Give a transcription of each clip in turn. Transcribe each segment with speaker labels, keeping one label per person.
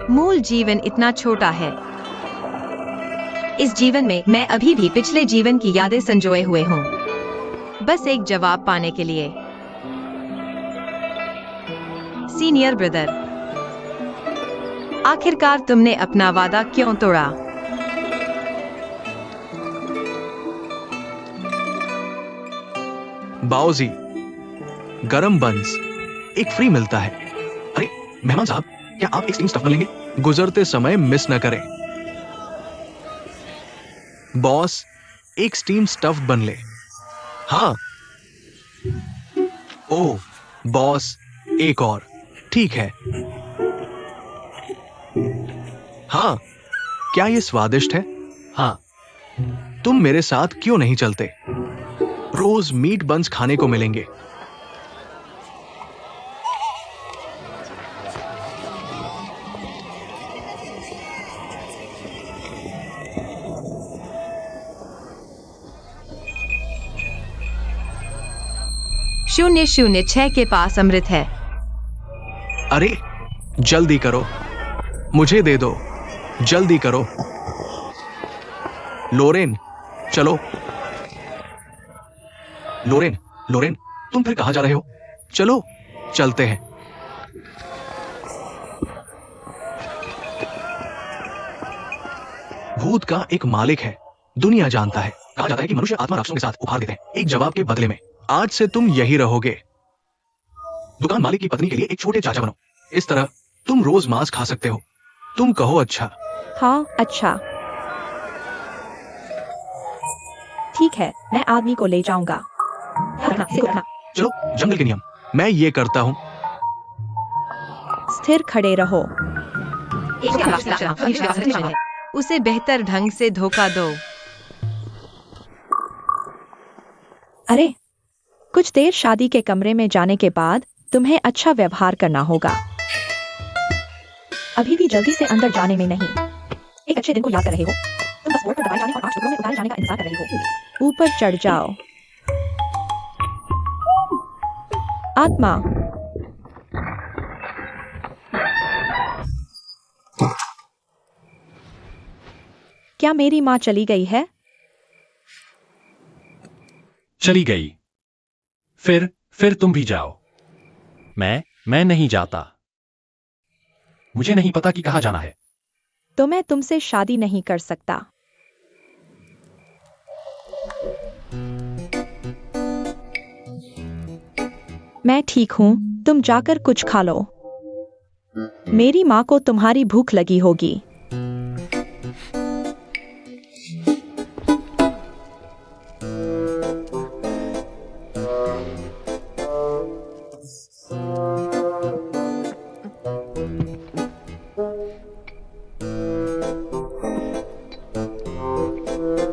Speaker 1: मूल जीवन इतना छोटा है। इस जीवन में मैं अभी भी पिछले जीवन की यादें संजोए हुए हूँ, बस एक जवाब पाने के लिए। सीनियर ब्रदर, आखिरकार तुमने अपना वादा क्यों तोड़ा?
Speaker 2: बाओजी, गरम बंस एक फ्री मिलता है। अरे मेहमान साहब, क्या आप एक स्टीम स्टफ लेंगे? गुजरते समय मिस न करें। बॉस, एक स्टीम स्टफ बन ले। हाँ। ओह बॉस, एक और। ठीक है। हाँ, क्या ये स्वादिष्ट है? हाँ। तुम मेरे साथ क्यों नहीं चलते? रोज मीट बंस खाने को मिलेंगे।
Speaker 1: शून्य शून्य 6 के पास अमृत है।
Speaker 2: अरे जल्दी करो, मुझे दे दो, जल्दी करो। लोरेन, चलो। लोरेन, लोरेन, तुम फिर कहां जा रहे हो? चलो चलते हैं। भूत का एक मालिक है, दुनिया जानता है। कहा जाता है कि मनुष्य आत्मा राक्षसों के साथ उपहार देते हैं, एक जवाब के बदले में। आज से तुम यही रहोगे। दुकान मालिक की पत्नी के लिए एक छोटे चाचा बनो। इस तरह तुम रोज मांस खा सकते हो। तुम कहो अच्छा।
Speaker 3: हाँ अच्छा, ठीक है, मैं आदमी को ले जाऊंगा।
Speaker 2: चलो, जंगल के नियम। मैं ये करता हूँ।
Speaker 3: स्थिर खड़े रहो।
Speaker 1: उसे बेहतर ढंग से धोखा दो।
Speaker 3: अरे, कुछ देर शादी के कमरे में जाने के बाद तुम्हें अच्छा व्यवहार करना होगा। अभी भी जल्दी से अंदर जाने में नहीं। एक अच्छे दिन को याद कर रहे हो। तुम बस बोर्ड पर दबाए जाने और 8 टुकड़ों में उतारे जाने का इंतजार कर रहे हो। ऊपर चढ़ जाओ। आत्मा, क्या मेरी माँ चली गई है?
Speaker 4: चली गई। फिर तुम भी जाओ। मैं नहीं जाता। मुझे नहीं पता कि कहाँ जाना है।
Speaker 3: तो मैं तुमसे शादी नहीं कर सकता। मैं ठीक हूँ, तुम जाकर कुछ खा लो। मेरी माँ को तुम्हारी भूख लगी होगी।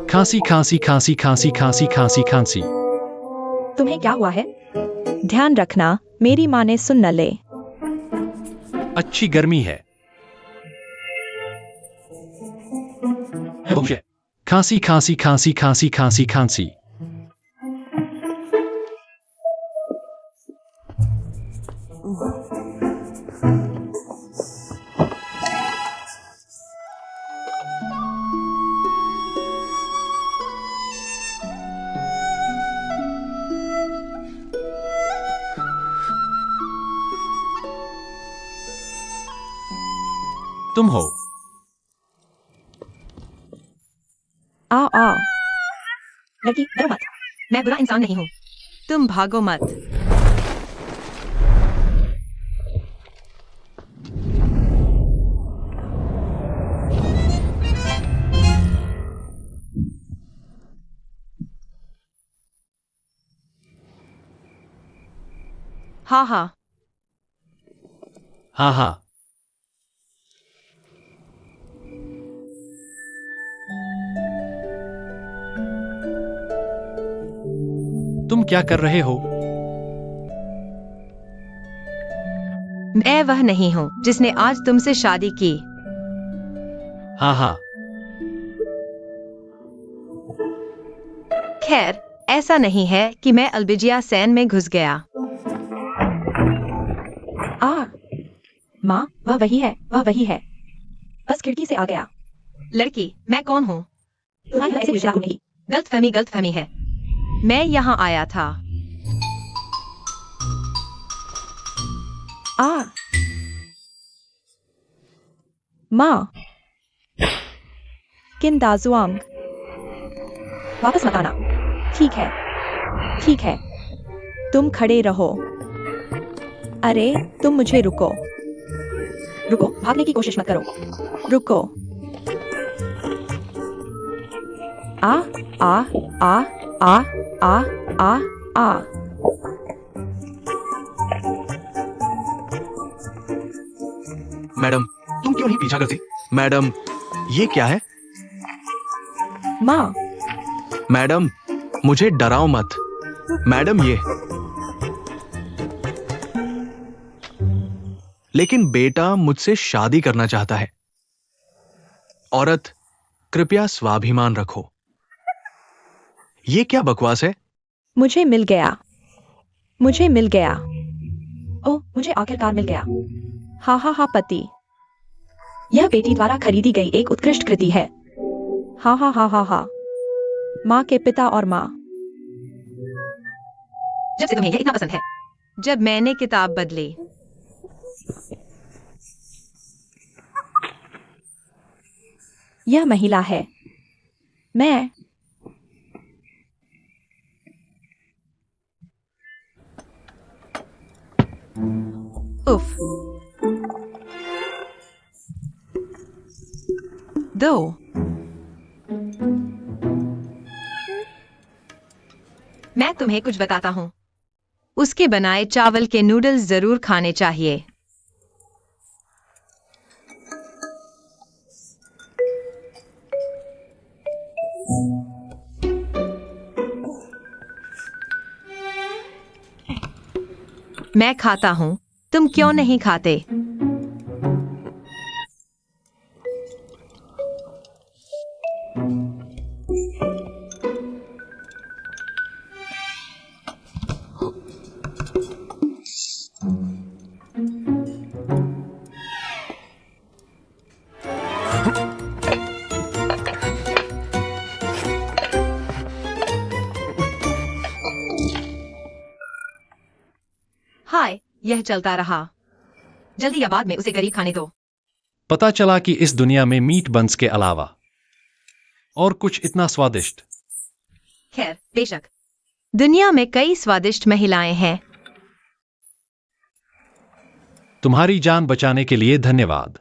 Speaker 4: खांसी खांसी खांसी खांसी खांसी खांसी खांसी।
Speaker 3: तुम्हें क्या हुआ है? ध्यान रखना, मेरी माँ ने सुन न ले।
Speaker 4: अच्छी गर्मी है। खांसी खांसी खांसी खांसी खांसी खांसी। तुम हो।
Speaker 3: आओ आओ। लड़की, डरो मत।
Speaker 1: मैं बुरा इंसान नहीं हूँ। तुम भागो मत। हाँ हाँ।
Speaker 4: हाँ हाँ। तुम क्या कर रहे हो?
Speaker 1: मैं वह नहीं हूँ जिसने आज तुमसे शादी की।
Speaker 4: हाँ हाँ।
Speaker 1: खैर, ऐसा नहीं है कि मैं अल्बिजिया सैन में घुस गया।
Speaker 3: माँ, वह वही है, वह वही है। बस खिड़की से आ गया।
Speaker 1: लड़की, मैं कौन हूँ?
Speaker 3: तुम्हारी ऐसे विचार नहीं।
Speaker 1: गलतफहमी है। मैं यहाँ आया था।
Speaker 3: आ माँ किन दाजुआंग। वापस मत आना। ठीक है, ठीक है। तुम खड़े रहो। अरे तुम मुझे रुको। रुको, भागने की कोशिश मत करो। रुको। आ आ आ आ आ आ आ।
Speaker 2: मैडम, तुम क्यों नहीं पीछा करती? मैडम, ये क्या है?
Speaker 3: माँ
Speaker 2: मैडम, मुझे डराओ मत। मैडम, ये। लेकिन बेटा मुझसे शादी करना चाहता है। औरत, कृपया स्वाभिमान रखो। ये क्या बकवास है?
Speaker 3: मुझे मिल गया। मुझे मिल गया। ओह, मुझे आखिरकार मिल गया। हा हा हा पति। यह बेटी द्वारा खरीदी गई एक उत्कृष्ट कृति है। हा हा हा हा हा। माँ के पिता और माँ।
Speaker 1: जब से तुम्हें यह इतना पसंद है? जब मैंने किताब बदली।
Speaker 3: यह महिला है। मैं
Speaker 1: उफ। 2। मैं तुम्हें कुछ बताता हूँ। उसके बनाए चावल के नूडल्स जरूर खाने चाहिए। मैं खाता हूँ, तुम क्यों नहीं खाते? हाय, यह चलता रहा। जल्दी या बाद में उसे गरीब खाने दो।
Speaker 4: पता चला कि इस दुनिया में मीट बंस के अलावा और कुछ इतना स्वादिष्ट।
Speaker 1: खैर, बेशक। दुनिया में कई स्वादिष्ट महिलाएं हैं।
Speaker 4: तुम्हारी जान बचाने के लिए धन्यवाद।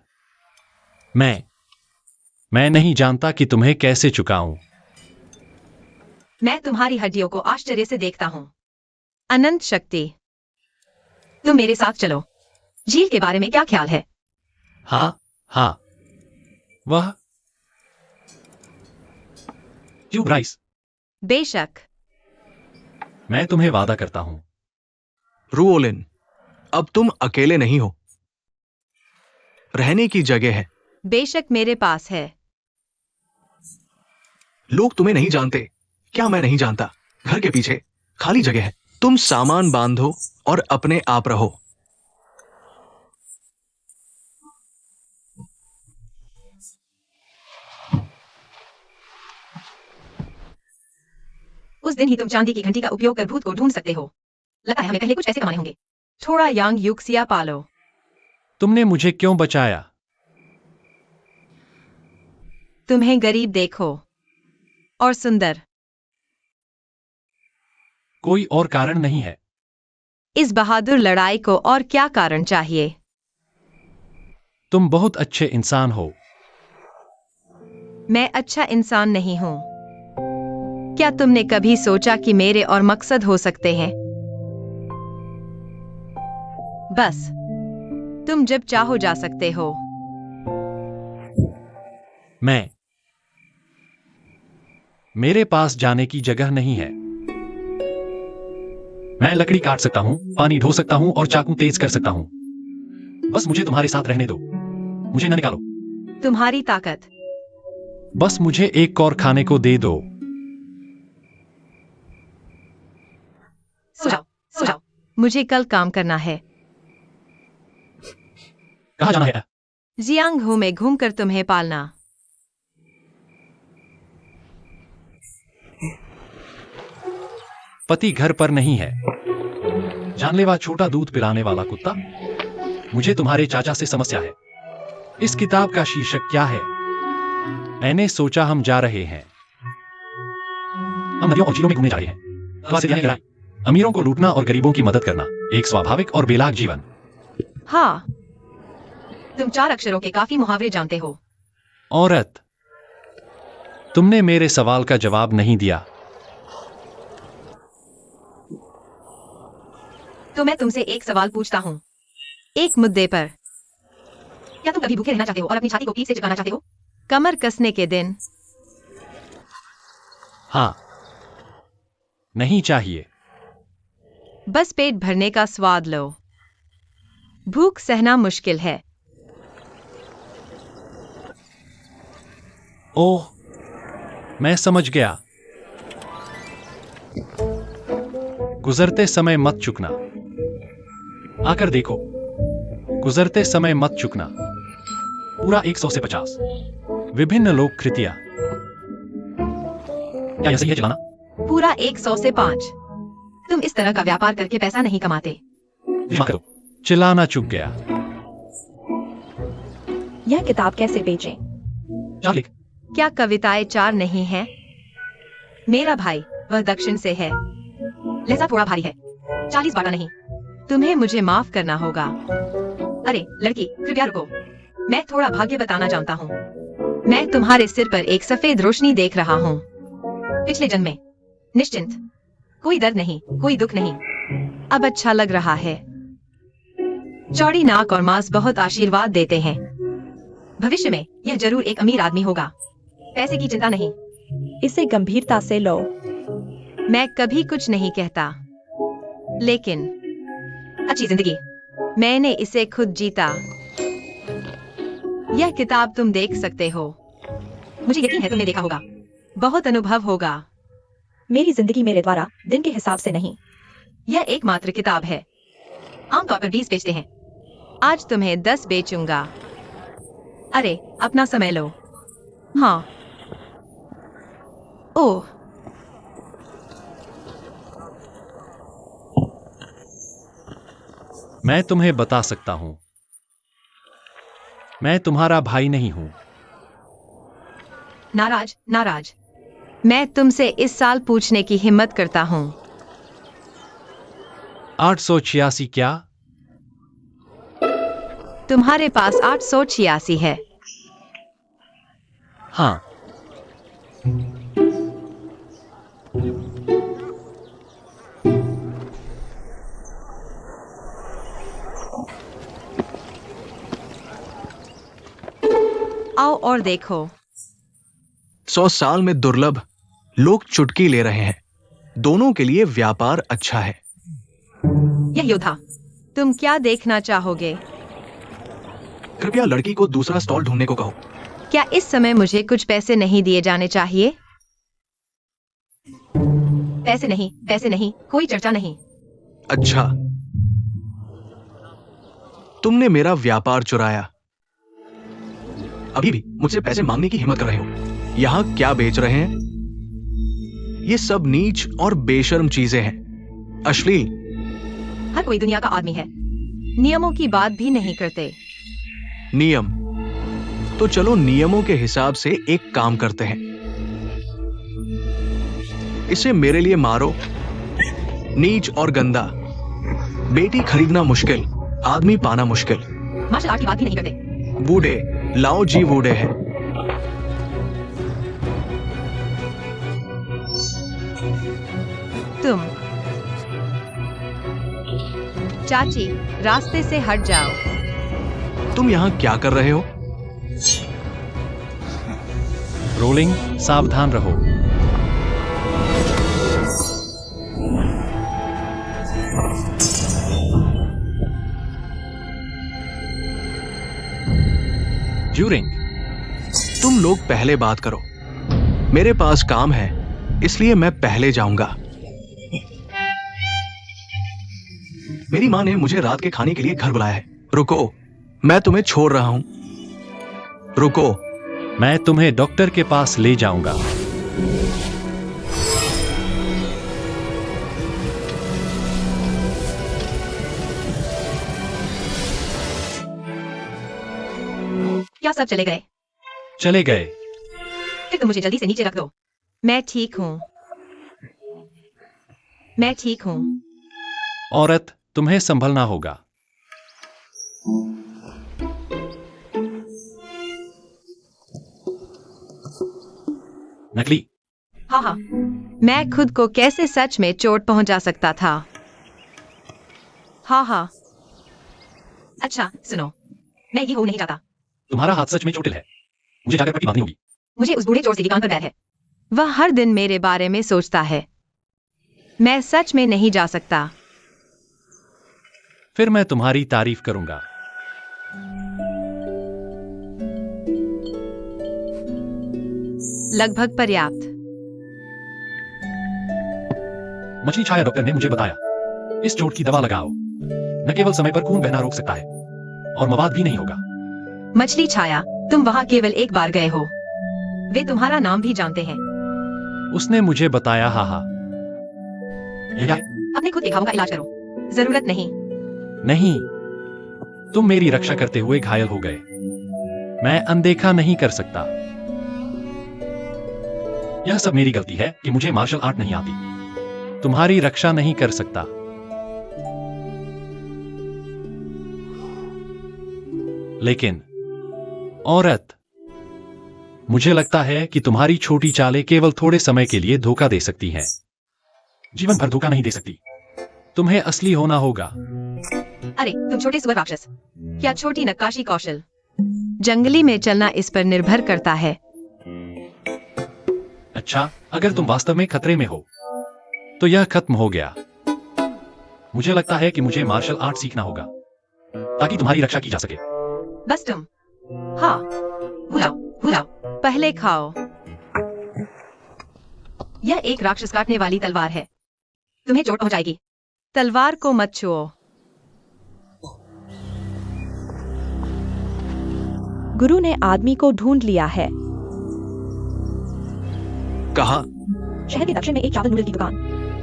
Speaker 4: मैं नहीं जानता कि तुम्हें कैसे चुकाऊं।
Speaker 1: मैं तुम्हारी हड्डियों को आश्चर्य से देखता हूँ। अनंत शक्ति। तुम मेरे साथ चलो। झील के बारे में क्या ख्याल है?
Speaker 4: हाँ हाँ। वह क्यों ब्राइस?
Speaker 1: बेशक।
Speaker 4: मैं तुम्हें वादा करता हूं।
Speaker 2: रुओलिन, अब तुम अकेले नहीं हो। रहने की जगह है।
Speaker 1: बेशक मेरे पास है।
Speaker 2: लोग तुम्हें नहीं जानते। क्या मैं नहीं जानता? घर के पीछे खाली जगह है। तुम सामान बांधो और अपने आप रहो।
Speaker 1: उस दिन ही तुम चांदी की घंटी का उपयोग कर भूत को ढूंढ सकते हो। लगता है हमें पहले कुछ पैसे कमाने होंगे। थोड़ा यांग यूक्सिया पालो।
Speaker 4: तुमने मुझे क्यों बचाया?
Speaker 1: तुम्हें गरीब देखो और सुंदर।
Speaker 4: कोई और कारण नहीं है।
Speaker 1: इस बहादुर लड़ाई को और क्या कारण चाहिए?
Speaker 4: तुम बहुत अच्छे इंसान हो।
Speaker 1: मैं अच्छा इंसान नहीं हूं। क्या तुमने कभी सोचा कि मेरे और मकसद हो सकते हैं? बस तुम जब चाहो जा सकते हो।
Speaker 4: मेरे पास जाने की जगह नहीं है। मैं लकड़ी काट सकता हूं, पानी ढो सकता हूं और चाकू तेज कर सकता हूं। बस मुझे तुम्हारे साथ रहने दो। मुझे न निकालो।
Speaker 1: तुम्हारी ताकत।
Speaker 4: बस मुझे एक और खाने को दे दो।
Speaker 1: सो जाओ, सो जाओ। मुझे कल काम करना है।
Speaker 4: कहाँ जाना है?
Speaker 1: जियांगहू में घूमकर तुम्हें पालना।
Speaker 4: पति घर पर नहीं है। जानलेवा छोटा दूध पिलाने वाला कुत्ता। मुझे तुम्हारे चाचा से समस्या है। इस किताब का शीर्षक क्या है? मैंने सोचा हम जा रहे हैं। हम नदियों और झीलों में घूमने जा रहे हैं। हवा से दियाएं जलाएं। अमीरों को लूटना और गरीबों की मदद करना एक स्वाभाविक और बेलाग जीवन।
Speaker 1: हाँ, तुम 4 अक्षरों के काफी मुहावरे जानते हो।
Speaker 4: औरत, तुमने मेरे सवाल का जवाब नहीं दिया।
Speaker 1: तो मैं तुमसे एक सवाल पूछता हूँ, एक मुद्दे पर। क्या तुम कभी भूखे रहना चाहते हो और अपनी छाती को पीठ से चिपकाना चाहते हो? कमर कसने के दिन?
Speaker 4: हाँ, नहीं चाहिए।
Speaker 1: बस पेट भरने का स्वाद लो। भूख सहना मुश्किल है।
Speaker 4: ओह, मैं समझ गया। गुजरते समय मत चूकना। आकर देखो। गुजरते समय मत चूकना। पूरा 100 से 50। विभिन्न लोक कृतियां। क्या यह सही है चलाना?
Speaker 1: पूरा 100 से 5। तुम इस तरह का व्यापार करके पैसा नहीं कमाते।
Speaker 4: क्षमा करो, चिल्लाना चूक गया।
Speaker 3: यह किताब कैसे बेचें?
Speaker 4: चार लिख।
Speaker 1: क्या कविताएं 4 नहीं हैं? मेरा भाई वह दक्षिण से है, लहजा थोड़ा भारी है। 40 बाटा नहीं। तुम्हें मुझे माफ करना होगा। अरे लड़की, कृपया रुको। मैं थोड़ा भाग्य बताना जानता हूँ। मैं तुम्हारे सिर पर एक सफेद रोशनी देख रहा हूँ। पिछले जन्म में। निश्चिंत। कोई दर्द नहीं, कोई दुख नहीं। अब अच्छा लग रहा है। चौड़ी नाक और मांस बहुत आशीर्वाद देते हैं। भविष्य में यह जरूर एक अमीर आदमी होगा। पैसे की चिंता नहीं।
Speaker 3: इसे गंभीरता से लो।
Speaker 1: मैं कभी कुछ नहीं कहता, लेकिन अच्छी जिंदगी। मैंने इसे खुद जीता। यह किताब तुम देख सकते हो। मुझे यकीन है तुमने देखा होगा। बहुत अनुभव होगा।
Speaker 3: मेरी जिंदगी मेरे द्वारा, दिन के हिसाब से नहीं।
Speaker 1: यह एकमात्र किताब है। आमतौर पर 20 बेचते हैं। आज तुम्हें 10 बेचूंगा। अरे अपना समय लो। हाँ। ओह,
Speaker 4: मैं तुम्हें बता सकता हूं, मैं तुम्हारा भाई नहीं हूं।
Speaker 1: नाराज नाराज। मैं तुमसे इस साल पूछने की हिम्मत करता हूं।
Speaker 4: 886 क्या?
Speaker 1: तुम्हारे पास 886 है।
Speaker 4: हाँ।
Speaker 1: आओ और देखो।
Speaker 2: 100 साल में दुर्लभ लोग चुटकी ले रहे हैं। दोनों के लिए व्यापार अच्छा है।
Speaker 1: यह योद्धा, तुम क्या देखना चाहोगे?
Speaker 2: कृपया लड़की को दूसरा स्टॉल ढूंढने को कहो।
Speaker 1: क्या इस समय मुझे कुछ पैसे नहीं दिए जाने चाहिए? पैसे नहीं, पैसे नहीं, कोई चर्चा नहीं।
Speaker 2: अच्छा, तुमने मेरा व्यापार चुराया। अभी भी मुझसे पैसे मांगने की हिम्मत कर रहे हो। यहां क्या बेच रहे हैं? ये सब नीच और बेशर्म चीजें हैं। अश्लील।
Speaker 1: हर कोई दुनिया का आदमी है। नियमों की बात भी नहीं करते।
Speaker 2: नियम? तो चलो नियमों के हिसाब से एक काम करते हैं। इसे मेरे लिए मारो। नीच और गंदा। बेटी खरीदना मुश्किल, आदमी पाना मुश्किल।
Speaker 1: मार्शल आर्ट की बात भी नहीं करते।
Speaker 2: बूढ़े, लाओ जी बूढ़े हैं।
Speaker 1: तुम चाची, रास्ते से हट जाओ।
Speaker 2: तुम यहां क्या कर रहे हो?
Speaker 4: रोलिंग, सावधान रहो। ड्यूरिंग।
Speaker 2: तुम लोग पहले बात करो। मेरे पास काम है, इसलिए मैं पहले जाऊंगा। मेरी माँ ने मुझे रात के खाने के लिए घर बुलाया है। रुको, मैं तुम्हें छोड़ रहा हूं। रुको।
Speaker 4: मैं तुम्हें डॉक्टर के पास ले जाऊंगा।
Speaker 1: क्या सब चले गए?
Speaker 4: चले गए।
Speaker 1: फिर तुम मुझे जल्दी से नीचे रख दो। मैं ठीक हूँ। मैं ठीक हूँ।
Speaker 4: औरत, तुम्हें संभलना होगा। नकली।
Speaker 1: हाँ हाँ, मैं खुद को कैसे सच में चोट पहुंचा सकता था। हाँ हाँ। अच्छा सुनो, मैं ये हो नहीं चाहता।
Speaker 4: तुम्हारा हाथ सच में चोटिल है। मुझे जाकर पट्टी बांधनी होगी।
Speaker 1: मुझे उस बूढ़े चोर से की कान पर बैर है। वह हर दिन मेरे बारे में सोचता है। मैं सच में नहीं जा सकता।
Speaker 4: फिर मैं तुम्हारी तारीफ करूंगा।
Speaker 1: लगभग पर्याप्त।
Speaker 4: मछली छाया डॉक्टर ने मुझे बताया, इस चोट की दवा लगाओ। न केवल समय पर खून बहना रोक सकता है, और मवाद भी नहीं होगा।
Speaker 1: मछली छाया, तुम वहां केवल एक बार गए हो। वे तुम्हारा नाम भी जानते हैं।
Speaker 4: उसने मुझे बताया। हा हा। ये क्या है?
Speaker 1: अपने खुद के घावों का इलाज करो। जरूरत नहीं।
Speaker 4: नहीं, तुम मेरी रक्षा करते हुए घायल हो गए। मैं अनदेखा नहीं कर सकता। यह सब मेरी गलती है कि मुझे मार्शल आर्ट नहीं आती। तुम्हारी रक्षा नहीं कर सकता। लेकिन औरत, मुझे लगता है कि तुम्हारी छोटी चालें केवल थोड़े समय के लिए धोखा दे सकती हैं। जीवन भर धोखा नहीं दे सकती। तुम्हें असली होना होगा।
Speaker 1: अरे तुम छोटे सुअर राक्षस, क्या छोटी नक्काशी कौशल। जंगली में चलना इस पर निर्भर करता है।
Speaker 4: अच्छा, अगर तुम वास्तव में खतरे में हो तो यह खत्म हो गया। मुझे लगता है कि मुझे मार्शल आर्ट सीखना होगा ताकि तुम्हारी रक्षा की जा सके।
Speaker 1: बस तुम। हाँ, भुलाओ भुलाओ, पहले खाओ। यह एक राक्षस काटने वाली तलवार है। तुम्हें चोट पहुंचाएगी। तलवार को मत छुओ।
Speaker 3: गुरु ने आदमी को ढूंढ लिया है।
Speaker 2: कहा?
Speaker 3: शहर के दक्षिण में एक चावल नूडल की दुकान।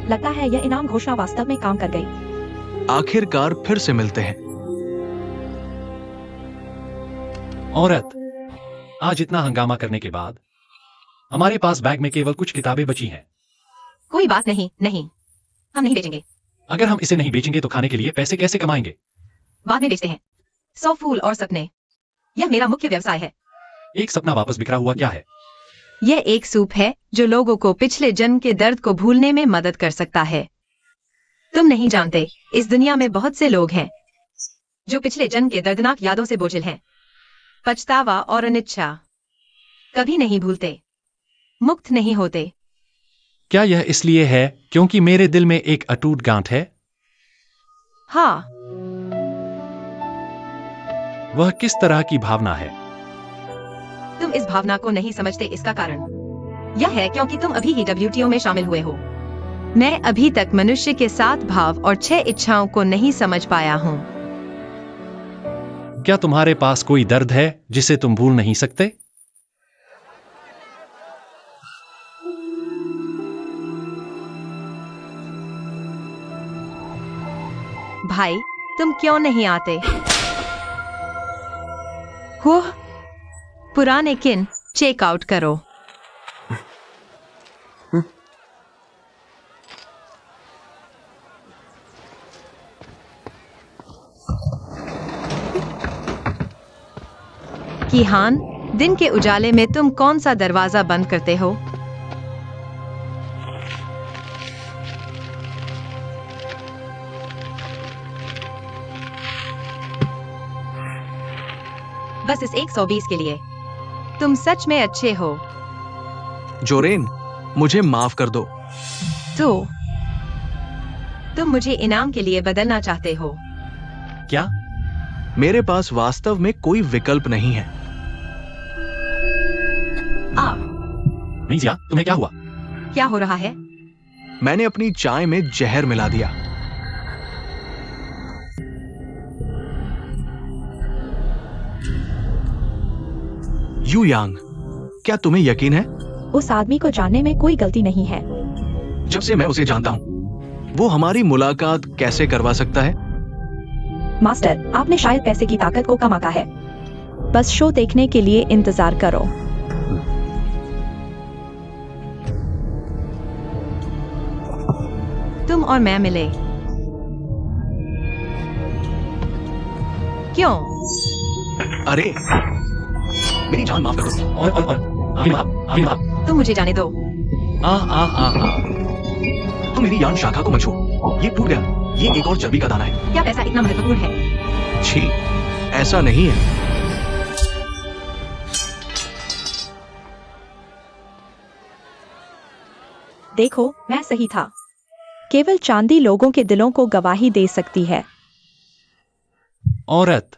Speaker 3: लगता है यह इनाम घोषणा वास्तव में काम कर गई।
Speaker 2: आखिरकार फिर से मिलते हैं।
Speaker 4: औरत, आज इतना हंगामा करने के बाद हमारे पास बैग में केवल कुछ किताबें बची हैं।
Speaker 1: कोई बात नहीं, नहीं, हम नहीं बेचेंगे।
Speaker 4: अगर हम इसे नहीं बेचेंगे तो खाने के लिए पैसे कैसे कमाएंगे?
Speaker 1: बाद में बेचते हैं। 100 फूल और सपने, यह मेरा मुख्य व्यवसाय है।
Speaker 4: एक सपना वापस बिखरा हुआ क्या है?
Speaker 1: यह एक सूप है जो लोगों को पिछले जन्म के दर्द को भूलने में मदद कर सकता है। तुम नहीं जानते, इस दुनिया में बहुत से लोग हैं जो पिछले जन्म के दर्दनाक यादों से बोझिल हैं। पछतावा और अनिच्छा कभी नहीं भूलते, मुक्त नहीं होते।
Speaker 4: क्या यह इसलिए है क्योंकि मेरे दिल में एक अटूट गांठ है?
Speaker 1: हाँ,
Speaker 4: वह किस तरह की भावना है?
Speaker 1: तुम इस भावना को नहीं समझते। इसका कारण यह है क्योंकि तुम अभी ही WTO में शामिल हुए हो। मैं अभी तक मनुष्य के 7 भाव और 6 इच्छाओं को नहीं समझ पाया हूँ।
Speaker 4: क्या तुम्हारे पास कोई दर्द है जिसे तुम भूल नहीं सकते?
Speaker 1: भाई, तुम क्यों नहीं आते? हुँ, पुराने किन चेकआउट करो। किहान, दिन के उजाले में तुम कौन सा दरवाजा बंद करते हो? बस इस 120 के लिए। तुम सच में अच्छे हो।
Speaker 2: जोरेन, मुझे माफ कर दो।
Speaker 1: तो तुम मुझे इनाम के लिए बदलना चाहते हो?
Speaker 4: क्या?
Speaker 2: मेरे पास वास्तव में कोई विकल्प नहीं है।
Speaker 4: मीजिया, तुम्हें क्या हुआ?
Speaker 1: क्या हो रहा है?
Speaker 2: मैंने अपनी चाय में जहर मिला दिया। यू यांग, क्या तुम्हें यकीन है?
Speaker 3: उस आदमी को जानने में कोई गलती नहीं है।
Speaker 2: जब से मैं उसे जानता हूँ, वो हमारी मुलाकात कैसे करवा सकता है?
Speaker 3: मास्टर, आपने शायद पैसे की ताकत को कम आंका है। बस शो देखने के लिए इंतजार करो।
Speaker 1: तुम और मैं मिले क्यों?
Speaker 2: अरे मेरी जान माफ कर दो। और अभी माफ।
Speaker 1: तुम मुझे जाने दो।
Speaker 2: तुम मेरी यान शाखा को मत छू। ये टूट गया। ये एक और चर्बी का दाना है।
Speaker 1: क्या पैसा इतना महत्वपूर्ण है?
Speaker 2: छी, ऐसा नहीं है।
Speaker 3: देखो, मैं सही था। केवल चांदी लोगों के दिलों को गवाही दे सकती है।
Speaker 4: औरत,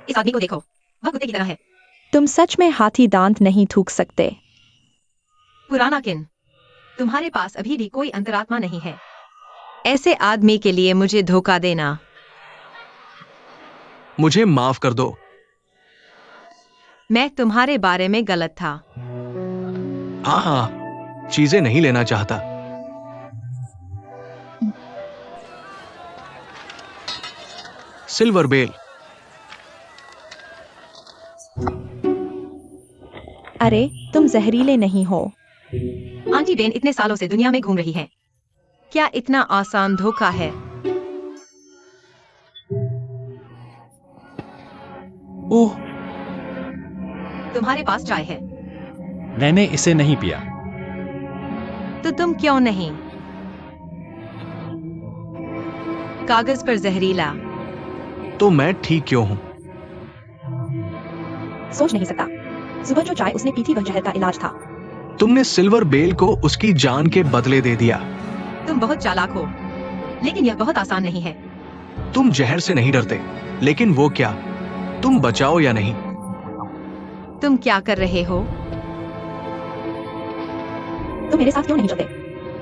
Speaker 1: इस आदमी को देखो, वह कुत्ते की तरह है।
Speaker 3: तुम सच में हाथी दांत नहीं थूक सकते।
Speaker 1: पुराना किन, तुम्हारे पास अभी भी कोई अंतरात्मा नहीं है। ऐसे आदमी के लिए मुझे धोखा देना।
Speaker 2: मुझे माफ कर दो।
Speaker 1: मैं तुम्हारे बारे में गलत था।
Speaker 2: हाँ, चीजें नहीं लेना चाहता। Silver bell.
Speaker 3: अरे, तुम जहरीले नहीं हो।
Speaker 1: आंटी बेन इतने सालों से दुनिया में घूम रही है। क्या इतना आसान धोखा है?
Speaker 4: ओह,
Speaker 1: तुम्हारे पास चाय है
Speaker 4: मैंने इसे नहीं पिया।
Speaker 1: तो तुम क्यों नहीं? कागज पर जहरीला।
Speaker 2: तो मैं ठीक क्यों हूं?
Speaker 3: सोच नहीं सकता। सुबह जो चाय उसने पी थी वह जहर का इलाज था।
Speaker 2: तुमने सिल्वर बेल को उसकी जान के बदले दे दिया।
Speaker 1: तुम बहुत चालाक हो, लेकिन यह बहुत आसान नहीं है।
Speaker 2: तुम जहर से नहीं डरते, लेकिन वो क्या, तुम बचाओ या नहीं?
Speaker 1: तुम क्या कर रहे हो?
Speaker 3: तुम मेरे साथ क्यों नहीं चलते?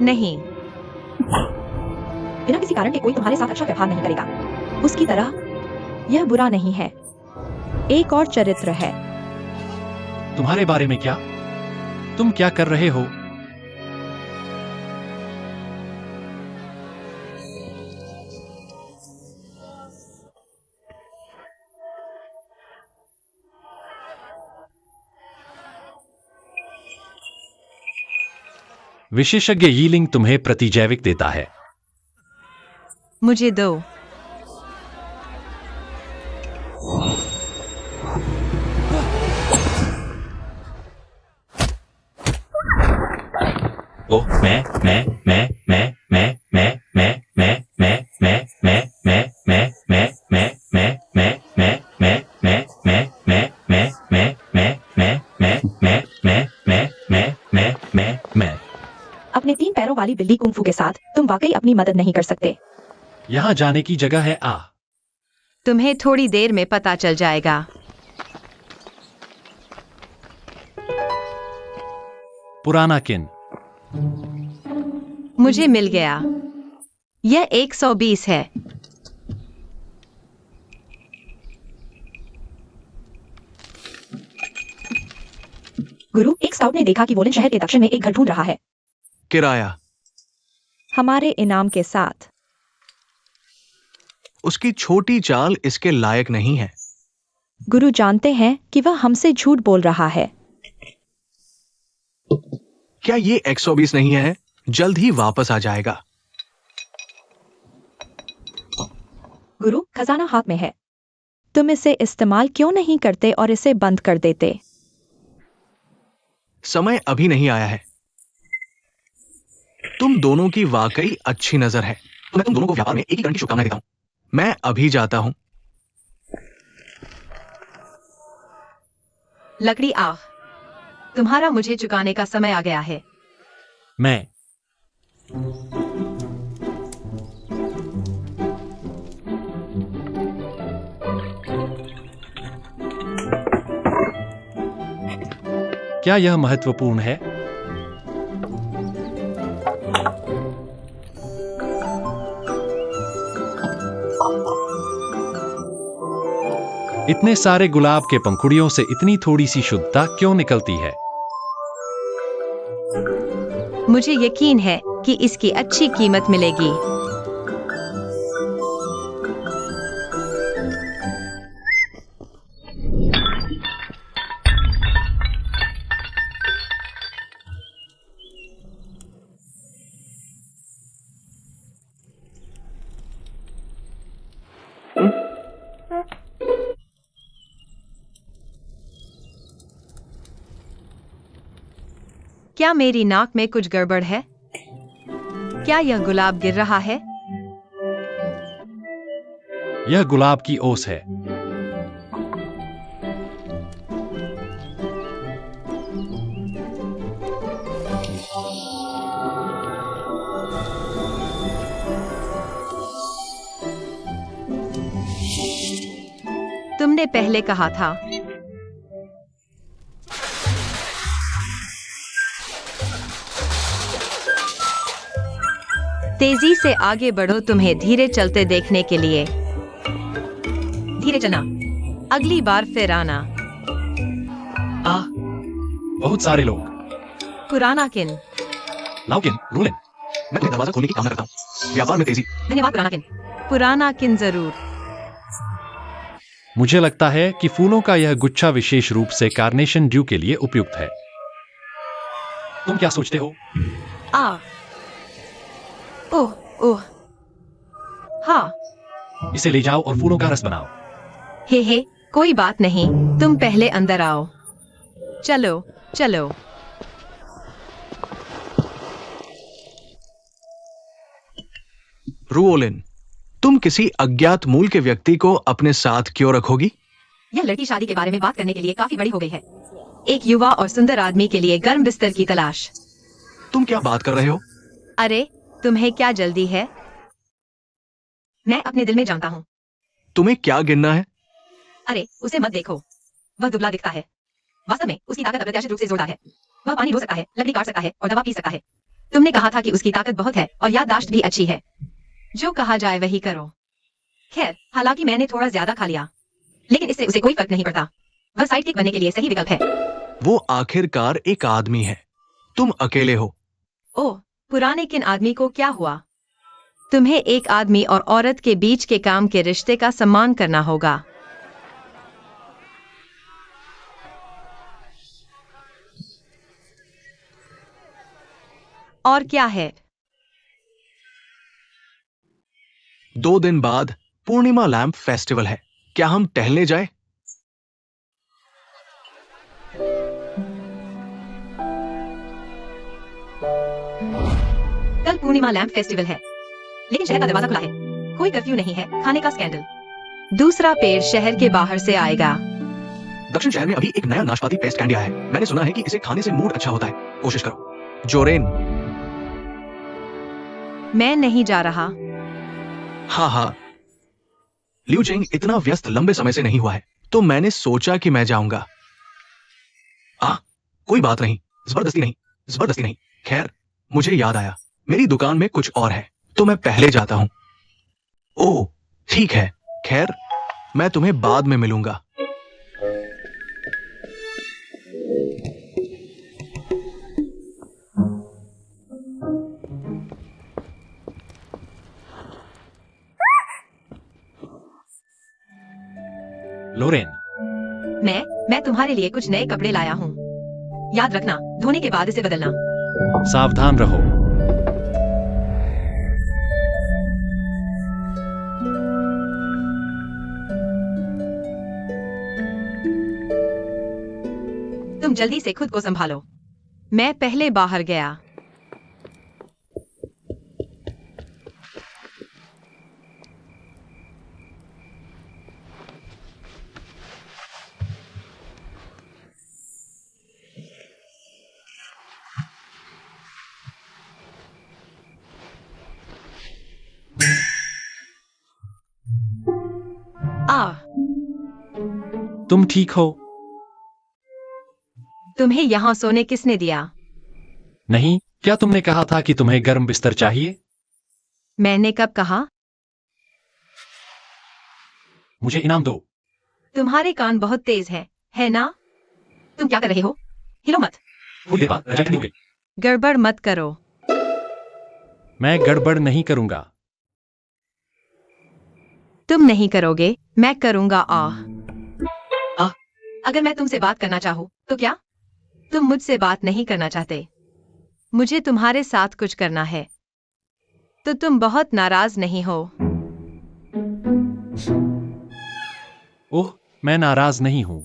Speaker 1: नहीं,
Speaker 3: बिना किसी कारण के कोई तुम्हारे साथ अच्छा व्यवहार नहीं करेगा। उसकी तरह यह बुरा नहीं है। एक और चरित्र है।
Speaker 4: तुम्हारे बारे में क्या? तुम क्या कर रहे हो? विशेषज्ञ यीलिंग तुम्हें प्रतिजैविक देता है।
Speaker 1: मुझे दो।
Speaker 4: ओह,
Speaker 3: अपने 3 पैरों वाली बिल्ली कुंफू के साथ तुम वाकई अपनी मदद नहीं कर सकते।
Speaker 4: यहां जाने की जगह है।
Speaker 1: तुम्हें थोड़ी देर में पता चल जाएगा।
Speaker 4: पुराना किन,
Speaker 1: मुझे मिल गया। यह 120 है।
Speaker 3: गुरु, एक स्काउट ने देखा कि वोलन शहर के दक्षिण में एक घर ढूंढ रहा है।
Speaker 2: किराया।
Speaker 3: हमारे इनाम के साथ।
Speaker 2: उसकी छोटी चाल इसके लायक नहीं है।
Speaker 3: गुरु जानते हैं कि वह हमसे झूठ बोल रहा है।
Speaker 2: क्या ये 120 नहीं है? जल्द ही वापस आ जाएगा।
Speaker 3: गुरु, खजाना हाथ में है। तुम इसे इस्तेमाल क्यों नहीं करते और इसे बंद कर देते?
Speaker 2: समय अभी नहीं आया है। तुम दोनों की वाकई अच्छी नजर है। तो मैं तुम दोनों को व्यापार में एकीकरण की शुभकामनाएं देता हूं। मैं अभी जाता हूं।
Speaker 1: लकड़ी आ। तुम्हारा मुझे चुकाने का समय आ गया है।
Speaker 4: मैं क्या यह महत्वपूर्ण है? इतने सारे गुलाब के पंखुड़ियों से इतनी थोड़ी सी शुद्धता क्यों निकलती है?
Speaker 1: मुझे यकीन है कि इसकी अच्छी कीमत मिलेगी। क्या मेरी नाक में कुछ गड़बड़ है? क्या यह गुलाब गिर रहा है?
Speaker 4: यह गुलाब की ओस है।
Speaker 1: तुमने पहले कहा था। तेजी से आगे बढ़ो, तुम्हें धीरे चलते देखने के लिए। धीरे चलना, अगली बार फिर आना।
Speaker 4: बहुत सारे लोग।
Speaker 1: पुराना किन।
Speaker 4: लाउकिन, रूलिन।
Speaker 2: मैं तुम्हें दरवाजा खोलने की कामना करता हूँ। व्यापार में तेजी।
Speaker 1: धन्यवाद पुराना किन। पुराना किन जरूर।
Speaker 4: मुझे लगता है कि फूलों का यह गुच्छा विशेष रूप से कार्नेशन ड्यू के लिए उपयुक्त है। तुम क्या सोचते हो?
Speaker 1: ओह ओह, हाँ।
Speaker 4: इसे ले जाओ और फूलों का रस बनाओ।
Speaker 1: हे, कोई बात नहीं, तुम पहले अंदर आओ। चलो चलो।
Speaker 2: रूओलिन, तुम किसी अज्ञात मूल के व्यक्ति को अपने साथ क्यों रखोगी?
Speaker 1: यह लड़की शादी के बारे में बात करने के लिए काफी बड़ी हो गई है। एक युवा और सुंदर आदमी के लिए गर्म बिस्तर की तलाश।
Speaker 2: तुम क्या बात कर रहे हो?
Speaker 1: अरे, तुम्हें क्या जल्दी है? मैं अपने दिल में जानता हूँ।
Speaker 2: तुम्हें क्या गिनना है?
Speaker 1: अरे, उसे मत देखो, वह दुबला दिखता है। वास्तव में उसकी ताकत अप्रत्याशित रूप से जोरदार है। वह पानी रो सकता है, लकड़ी काट सकता है और दवा पी सकता है। तुमने कहा था कि उसकी ताकत बहुत है और याददाश्त भी अच्छी है। जो कहा जाए वही करो। खैर, हालांकि मैंने थोड़ा ज्यादा खा लिया, लेकिन इससे उसे कोई फर्क नहीं पड़ता। वह साइड किक बनने के लिए सही विकल्प है।
Speaker 2: वो आखिरकार एक आदमी है, तुम अकेले हो।
Speaker 1: ओह, पुराने किन आदमी को क्या हुआ? तुम्हें एक आदमी और औरत के बीच के काम के रिश्ते का सम्मान करना होगा। और क्या है?
Speaker 2: 2 दिन बाद पूर्णिमा लैंप फेस्टिवल है। क्या हम टहलने जाए?
Speaker 1: कल पूर्णिमा लैंप फेस्टिवल है, लेकिन शहर का दरवाजा खुला है। कोई कर्फ्यू नहीं है। खाने का स्कैंडल। दूसरा पेड़ शहर के बाहर से आएगा।
Speaker 2: दक्षिण शहर में अभी एक नया नाशपाती पेस्ट कैंडी आया है। मैंने सुना है कि इसे खाने से मूड अच्छा होता है। कोशिश करो। जोरेन।
Speaker 1: मैं नहीं जा रहा।
Speaker 2: हाँ, लिu चिंग इतना व्यस्त लंबे समय से नहीं हुआ है, तो मैंने सोचा कि मैं जाऊंगा। कोई बात नहीं, जबरदस्ती नहीं। खैर, मुझे याद आया, मेरी दुकान में कुछ और है, तो मैं पहले जाता हूं। ओह, ठीक है। खैर, मैं तुम्हें बाद में मिलूंगा।
Speaker 4: लोरेन,
Speaker 1: मैं तुम्हारे लिए कुछ नए कपड़े लाया हूँ। याद रखना, धोने के बाद इसे बदलना।
Speaker 4: सावधान रहो।
Speaker 1: तुम जल्दी से खुद को संभालो। मैं पहले बाहर गया।
Speaker 4: तुम ठीक हो?
Speaker 1: तुम्हें यहाँ सोने किसने दिया?
Speaker 4: नहीं, क्या तुमने कहा था कि तुम्हें गर्म बिस्तर चाहिए?
Speaker 1: मैंने कब कहा?
Speaker 4: मुझे इनाम दो।
Speaker 1: तुम्हारे कान बहुत तेज है ना? तुम क्या कर रहे हो? हिलो मत।
Speaker 4: थोड़ी देर बाद रजाई ठंडी हो गई।
Speaker 1: गड़बड़ मत करो।
Speaker 4: मैं गड़बड़ नहीं करूंगा।
Speaker 1: तुम नहीं करोगे, मैं करूंगा। अगर मैं तुमसे बात करना चाहूँ तो क्या? तुम मुझसे बात नहीं करना चाहते। मुझे तुम्हारे साथ कुछ करना है। तो तुम बहुत नाराज नहीं हो?
Speaker 4: ओह, मैं नाराज नहीं हूं।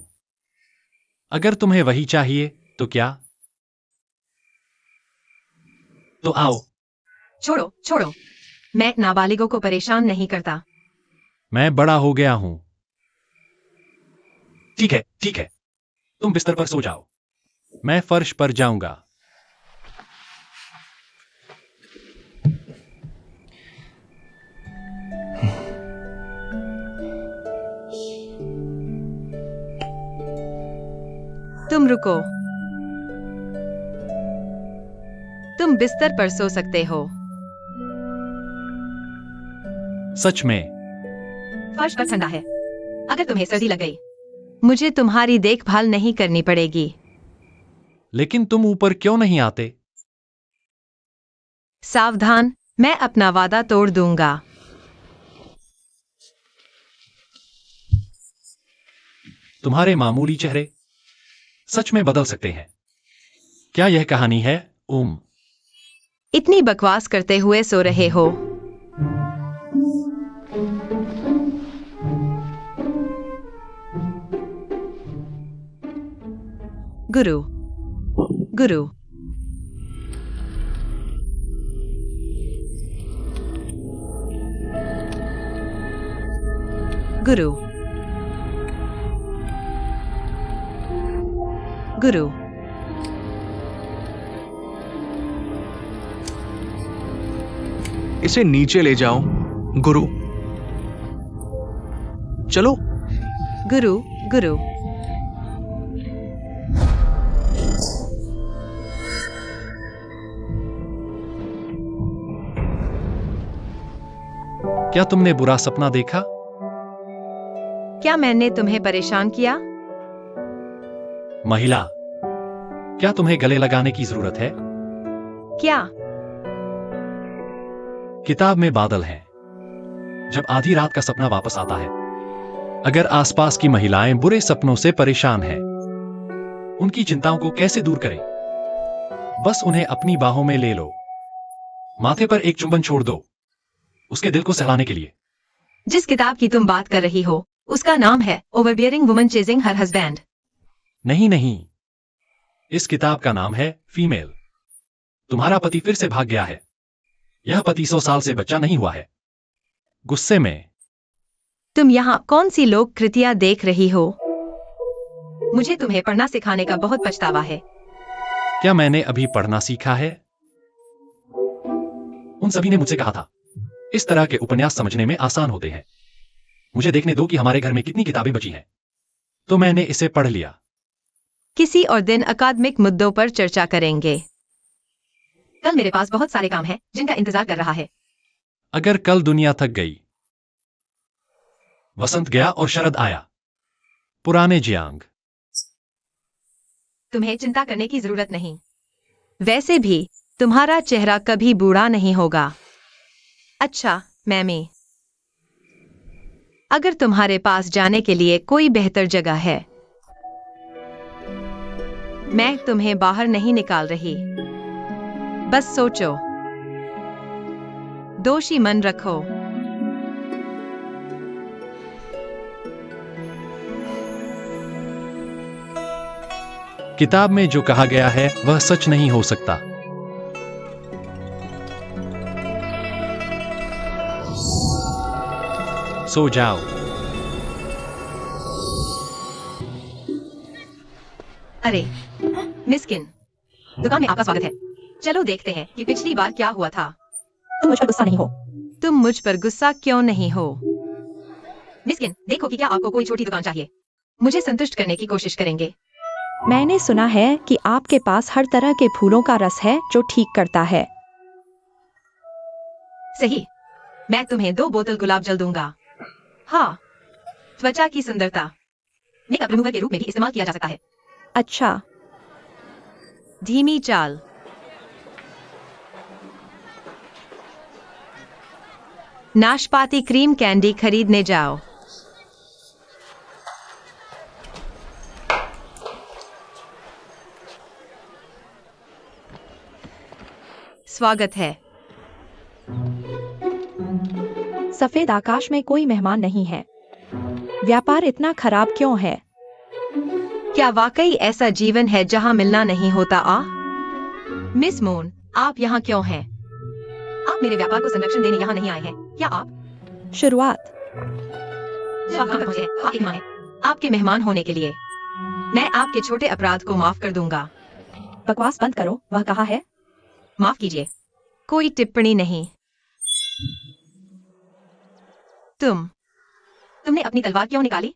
Speaker 4: अगर तुम्हें वही चाहिए तो क्या? तो आओ।
Speaker 1: छोड़ो छोड़ो, मैं नाबालिगों को परेशान नहीं करता।
Speaker 4: मैं बड़ा हो गया हूं। ठीक है, ठीक है। तुम बिस्तर पर सो जाओ। मैं फर्श पर जाऊंगा।
Speaker 1: तुम रुको। तुम बिस्तर पर सो सकते हो।
Speaker 4: सच में?
Speaker 1: फर्श पर ठंडा है। अगर तुम्हें सर्दी लग गई, मुझे तुम्हारी देखभाल नहीं करनी पड़ेगी।
Speaker 4: लेकिन तुम ऊपर क्यों नहीं आते?
Speaker 1: सावधान, मैं अपना वादा तोड़ दूंगा।
Speaker 4: तुम्हारे मामूली चेहरे सच में बदल सकते हैं। क्या यह कहानी है?
Speaker 1: इतनी बकवास करते हुए सो रहे हो? गुरु गुरु गुरु गुरु
Speaker 2: इसे नीचे ले जाओ गुरु। चलो।
Speaker 1: गुरु गुरु
Speaker 4: क्या तुमने बुरा सपना देखा?
Speaker 1: क्या मैंने तुम्हें परेशान किया?
Speaker 4: महिला, क्या तुम्हें गले लगाने की जरूरत है?
Speaker 1: क्या?
Speaker 4: किताब में बादल हैं। जब आधी रात का सपना वापस आता है, अगर आसपास की महिलाएं बुरे सपनों से परेशान हैं, उनकी चिंताओं को कैसे दूर करें? बस उन्हें अपनी बाहों में ले लो। माथे पर एक चुंबन छोड़ दो, उसके दिल को सहलाने के लिए।
Speaker 1: जिस किताब की तुम बात कर रही हो, उसका नाम है ओवरबियरिंग वुमन चेजिंग हर हस्बैंड।
Speaker 4: नहीं नहीं, इस किताब का नाम है फीमेल। तुम्हारा पति फिर से भाग गया है। यह पति 100 साल से बच्चा नहीं हुआ है। गुस्से में।
Speaker 1: तुम यहाँ कौन सी लोक कृतियां देख रही हो? मुझे तुम्हें पढ़ना सिखाने का बहुत पछतावा है।
Speaker 4: क्या मैंने अभी पढ़ना सीखा है? उन सभी ने मुझसे कहा था, इस तरह के उपन्यास समझने में आसान होते हैं। मुझे देखने दो कि हमारे घर में कितनी किताबें बची हैं। तो मैंने इसे पढ़ लिया।
Speaker 1: किसी और दिन अकादमिक मुद्दों पर चर्चा करेंगे। कल मेरे पास बहुत सारे काम हैं जिनका इंतजार कर रहा है।
Speaker 4: अगर कल दुनिया थक गई, वसंत गया और शरद आया, पुराने जियांग।
Speaker 1: तुम्हें चिंता करने की जरूरत नहीं। वैसे भी तुम्हारा चेहरा कभी बूढ़ा नहीं होगा। अच्छा मैमी, अगर तुम्हारे पास जाने के लिए कोई बेहतर जगह है, मैं तुम्हें बाहर नहीं निकाल रही। बस सोचो, दोषी मन रखो।
Speaker 4: किताब में जो कहा गया है वह सच नहीं हो सकता। सो जाओ।
Speaker 1: अरे मिस्किन, दुकान में आपका स्वागत है। चलो देखते हैं कि पिछली बार क्या हुआ था।
Speaker 3: तुम मुझ पर गुस्सा नहीं हो?
Speaker 1: तुम मुझ पर गुस्सा क्यों नहीं हो? मिस्किन, देखो कि क्या आपको कोई छोटी दुकान चाहिए। मुझे संतुष्ट करने की कोशिश करेंगे।
Speaker 3: मैंने सुना है कि आपके पास हर तरह के फूलों का रस है जो ठीक करता है।
Speaker 1: सही, मैं तुम्हें 2 बोतल गुलाब जल दूंगा। हाँ, त्वचा की सुंदरता मेकअप रिमूवर के रूप में भी इस्तेमाल किया जा सकता है।
Speaker 3: अच्छा,
Speaker 1: धीमी चाल। नाशपाती क्रीम कैंडी खरीदने जाओ। स्वागत है।
Speaker 3: सफेद आकाश में कोई मेहमान नहीं है। व्यापार इतना खराब क्यों है?
Speaker 1: क्या वाकई ऐसा जीवन है जहां मिलना नहीं होता? मिस मून, आप यहाँ क्यों हैं? आप मेरे व्यापार को संरक्षण देने यहाँ नहीं आए हैं। क्या आप
Speaker 3: शुरुआत।
Speaker 1: जब आप यहाँ पर पहुंचे हैं, आप एक मेहमान हैं। आपके मेहमान होने के लिए मैं आपके छोटे अपराध को माफ कर दूंगा।
Speaker 3: बकवास बंद करो। वह कहाँ है?
Speaker 1: माफ कीजिए, कोई टिप्पणी नहीं। तुमने अपनी तलवार क्यों निकाली?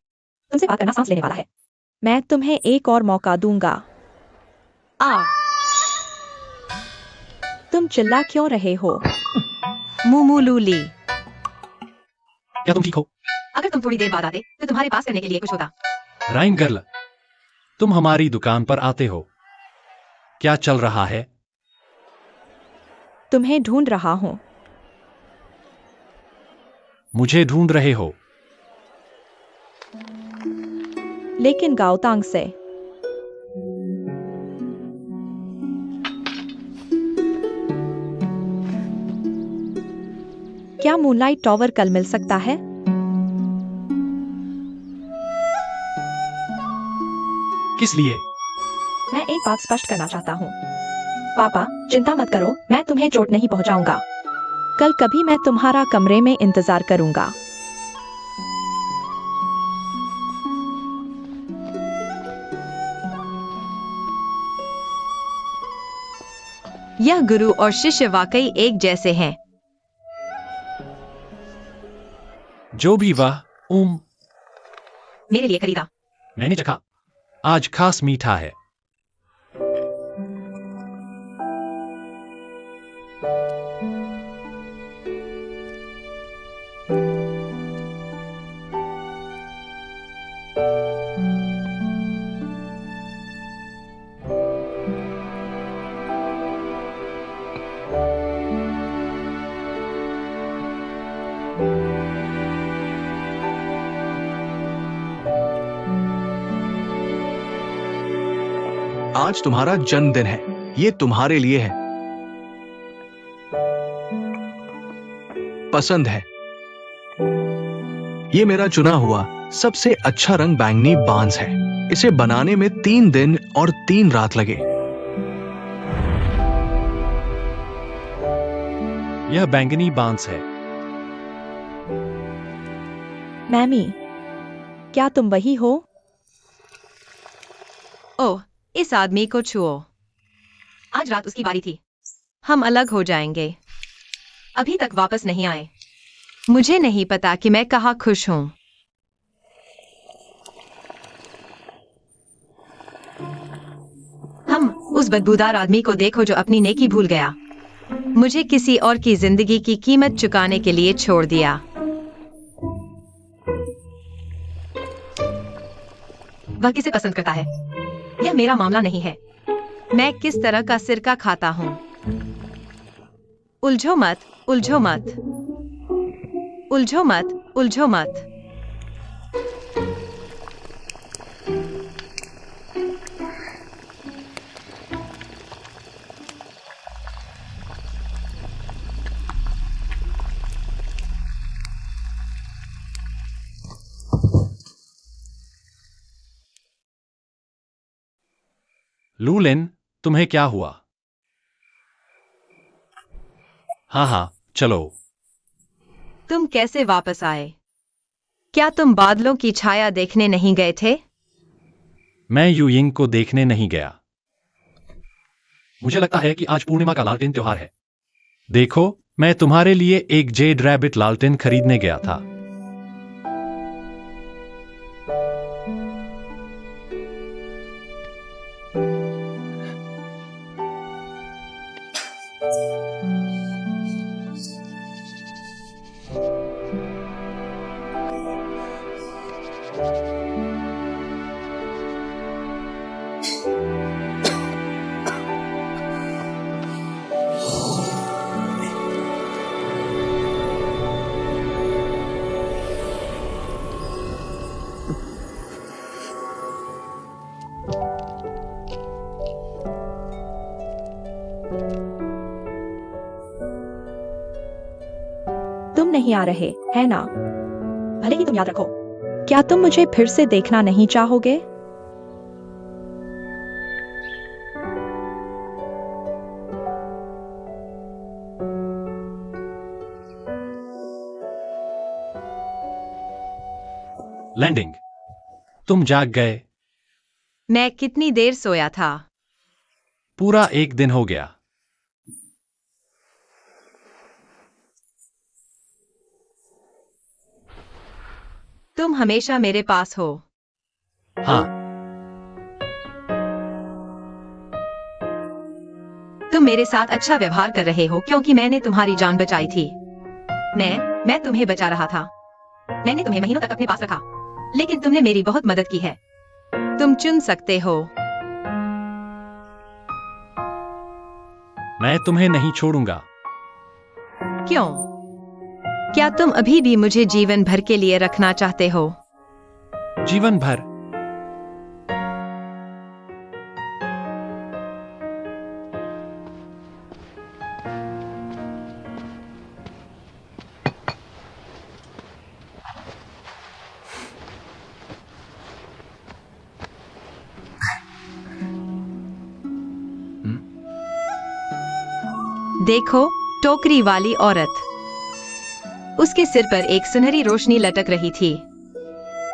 Speaker 3: तुमसे बात करना सांस लेने वाला है। मैं तुम्हें एक और मौका दूंगा।
Speaker 1: आ
Speaker 3: तुम चिल्ला क्यों रहे हो?
Speaker 1: मुमुलूली।
Speaker 4: क्या तुम ठीक हो?
Speaker 1: अगर तुम थोड़ी देर बाद आते तो तुम्हारे पास करने के लिए कुछ होता।
Speaker 4: राइम गर्ल, तुम हमारी दुकान पर आते हो। क्या चल रहा है?
Speaker 3: तुम्हें ढूंढ रहा हूँ।
Speaker 4: मुझे ढूंढ रहे हो?
Speaker 3: लेकिन गाओतांग से। क्या मूनलाइट टॉवर कल मिल सकता है?
Speaker 4: किस लिए?
Speaker 3: मैं एक बात स्पष्ट करना चाहता हूँ। पापा, चिंता मत करो, मैं तुम्हें चोट नहीं पहुंचाऊंगा। कल कभी मैं तुम्हारा कमरे में इंतजार करूंगा।
Speaker 1: यह गुरु और शिष्य वाकई एक जैसे हैं।
Speaker 4: जो भी वह
Speaker 1: मेरे लिए खरीदा।
Speaker 4: मैंने चखा। आज खास मीठा है।
Speaker 2: आज तुम्हारा जन्मदिन है, ये तुम्हारे लिए है। पसंद है। ये मेरा चुना हुआ सबसे अच्छा रंग बैंगनी बांस है। इसे बनाने में 3 दिन और 3 रात लगे।
Speaker 4: यह बैंगनी बांस है।
Speaker 3: मैमी, क्या तुम वही हो?
Speaker 1: ओह, इस आदमी को छुओ। आज रात उसकी बारी थी। हम अलग हो जाएंगे। अभी तक वापस नहीं आए। मुझे नहीं पता कि मैं कहाँ खुश हूं। हम उस बदबूदार आदमी को देखो जो अपनी नेकी भूल गया। मुझे किसी और की जिंदगी की कीमत चुकाने के लिए छोड़ दिया। वह किसे पसंद करता है? यह मेरा मामला नहीं है। मैं किस तरह का सिरका खाता हूं। उलझो मत, उलझो मत, उलझो मत, उलझो मत।
Speaker 4: लूलिन, तुम्हें क्या हुआ? हाँ, चलो।
Speaker 1: तुम कैसे वापस आए? क्या तुम बादलों की छाया देखने नहीं गए थे?
Speaker 4: मैं यूयिंग को देखने नहीं गया। मुझे लगता है कि आज पूर्णिमा का लालटेन त्योहार है। देखो, मैं तुम्हारे लिए एक जेड रैबिट लालटेन खरीदने गया था।
Speaker 3: नहीं आ रहे, है ना? भले ही तुम याद रखो। क्या तुम मुझे फिर से देखना नहीं चाहोगे?
Speaker 4: लैंडिंग, तुम जाग गए?
Speaker 1: मैं कितनी देर सोया था?
Speaker 4: पूरा एक दिन हो गया।
Speaker 1: तुम हमेशा मेरे पास हो।
Speaker 4: हाँ,
Speaker 1: तुम मेरे साथ अच्छा व्यवहार कर रहे हो क्योंकि मैंने तुम्हारी जान बचाई थी। मैं तुम्हें बचा रहा था। मैंने तुम्हें महीनों तक अपने पास रखा, लेकिन तुमने मेरी बहुत मदद की है। तुम चुन सकते हो।
Speaker 4: मैं तुम्हें नहीं छोड़ूंगा।
Speaker 1: क्यों? क्या तुम अभी भी मुझे जीवन भर के लिए रखना चाहते हो?
Speaker 4: जीवन भर?
Speaker 1: देखो, टोकरी वाली औरत। उसके सिर पर एक सुनहरी रोशनी लटक रही थी।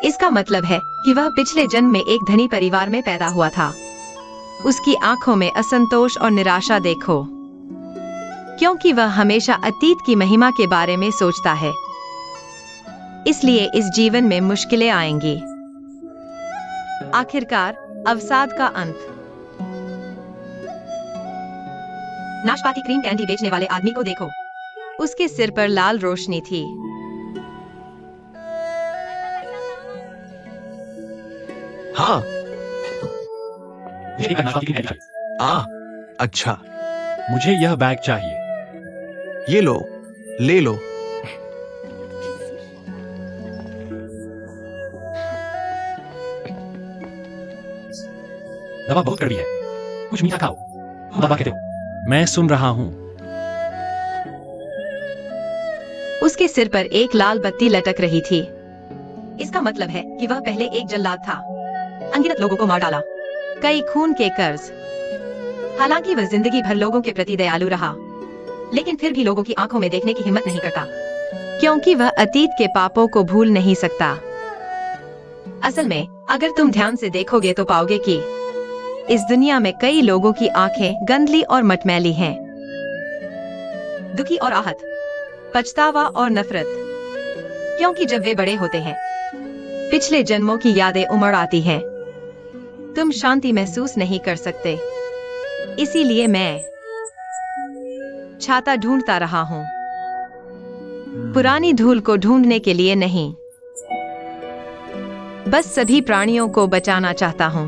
Speaker 1: इसका मतलब है कि वह पिछले जन्म में एक धनी परिवार में पैदा हुआ था। उसकी आंखों में असंतोष और निराशा देखो, क्योंकि वह हमेशा अतीत की महिमा के बारे में सोचता है। इसलिए इस जीवन में मुश्किलें आएंगी। आखिरकार अवसाद का अंत। नाशपाती क्रीम कैंडी बेचने वाले आदमी को देखो। उसके सिर पर लाल रोशनी थी।
Speaker 2: हाँ।
Speaker 4: मुझे एक नाशपाती की कैंडी चाहिए।
Speaker 2: अच्छा,
Speaker 4: मुझे यह बैग चाहिए।
Speaker 2: ये लो, ले लो।
Speaker 4: दवा बहुत कड़वी है, कुछ मीठा खाओ। तुम दवा कहते हो। मैं सुन रहा हूं।
Speaker 1: उसके सिर पर एक लाल बत्ती लटक रही थी। इसका मतलब है कि वह पहले एक जल्लाद था। अनगिनत लोगों को मार डाला, कई खून के कर्ज। हालांकि वह जिंदगी भर लोगों के प्रति दयालु रहा, लेकिन फिर भी लोगों की आंखों में देखने की हिम्मत नहीं करता, क्योंकि वह अतीत के पापों को भूल नहीं सकता। असल में अगर तुम ध्यान से देखोगे तो पाओगे कि इस दुनिया में कई लोगों की आंखें गंदली और मटमैली हैं। दुखी और आहत, पछतावा और नफरत, क्योंकि जब वे बड़े होते हैं पिछले जन्मों की यादें उमड़ आती हैं। तुम शांति महसूस नहीं कर सकते, इसीलिए मैं छाता ढूंढता रहा हूं। पुरानी धूल को ढूंढने के लिए नहीं, बस सभी प्राणियों को बचाना चाहता हूं।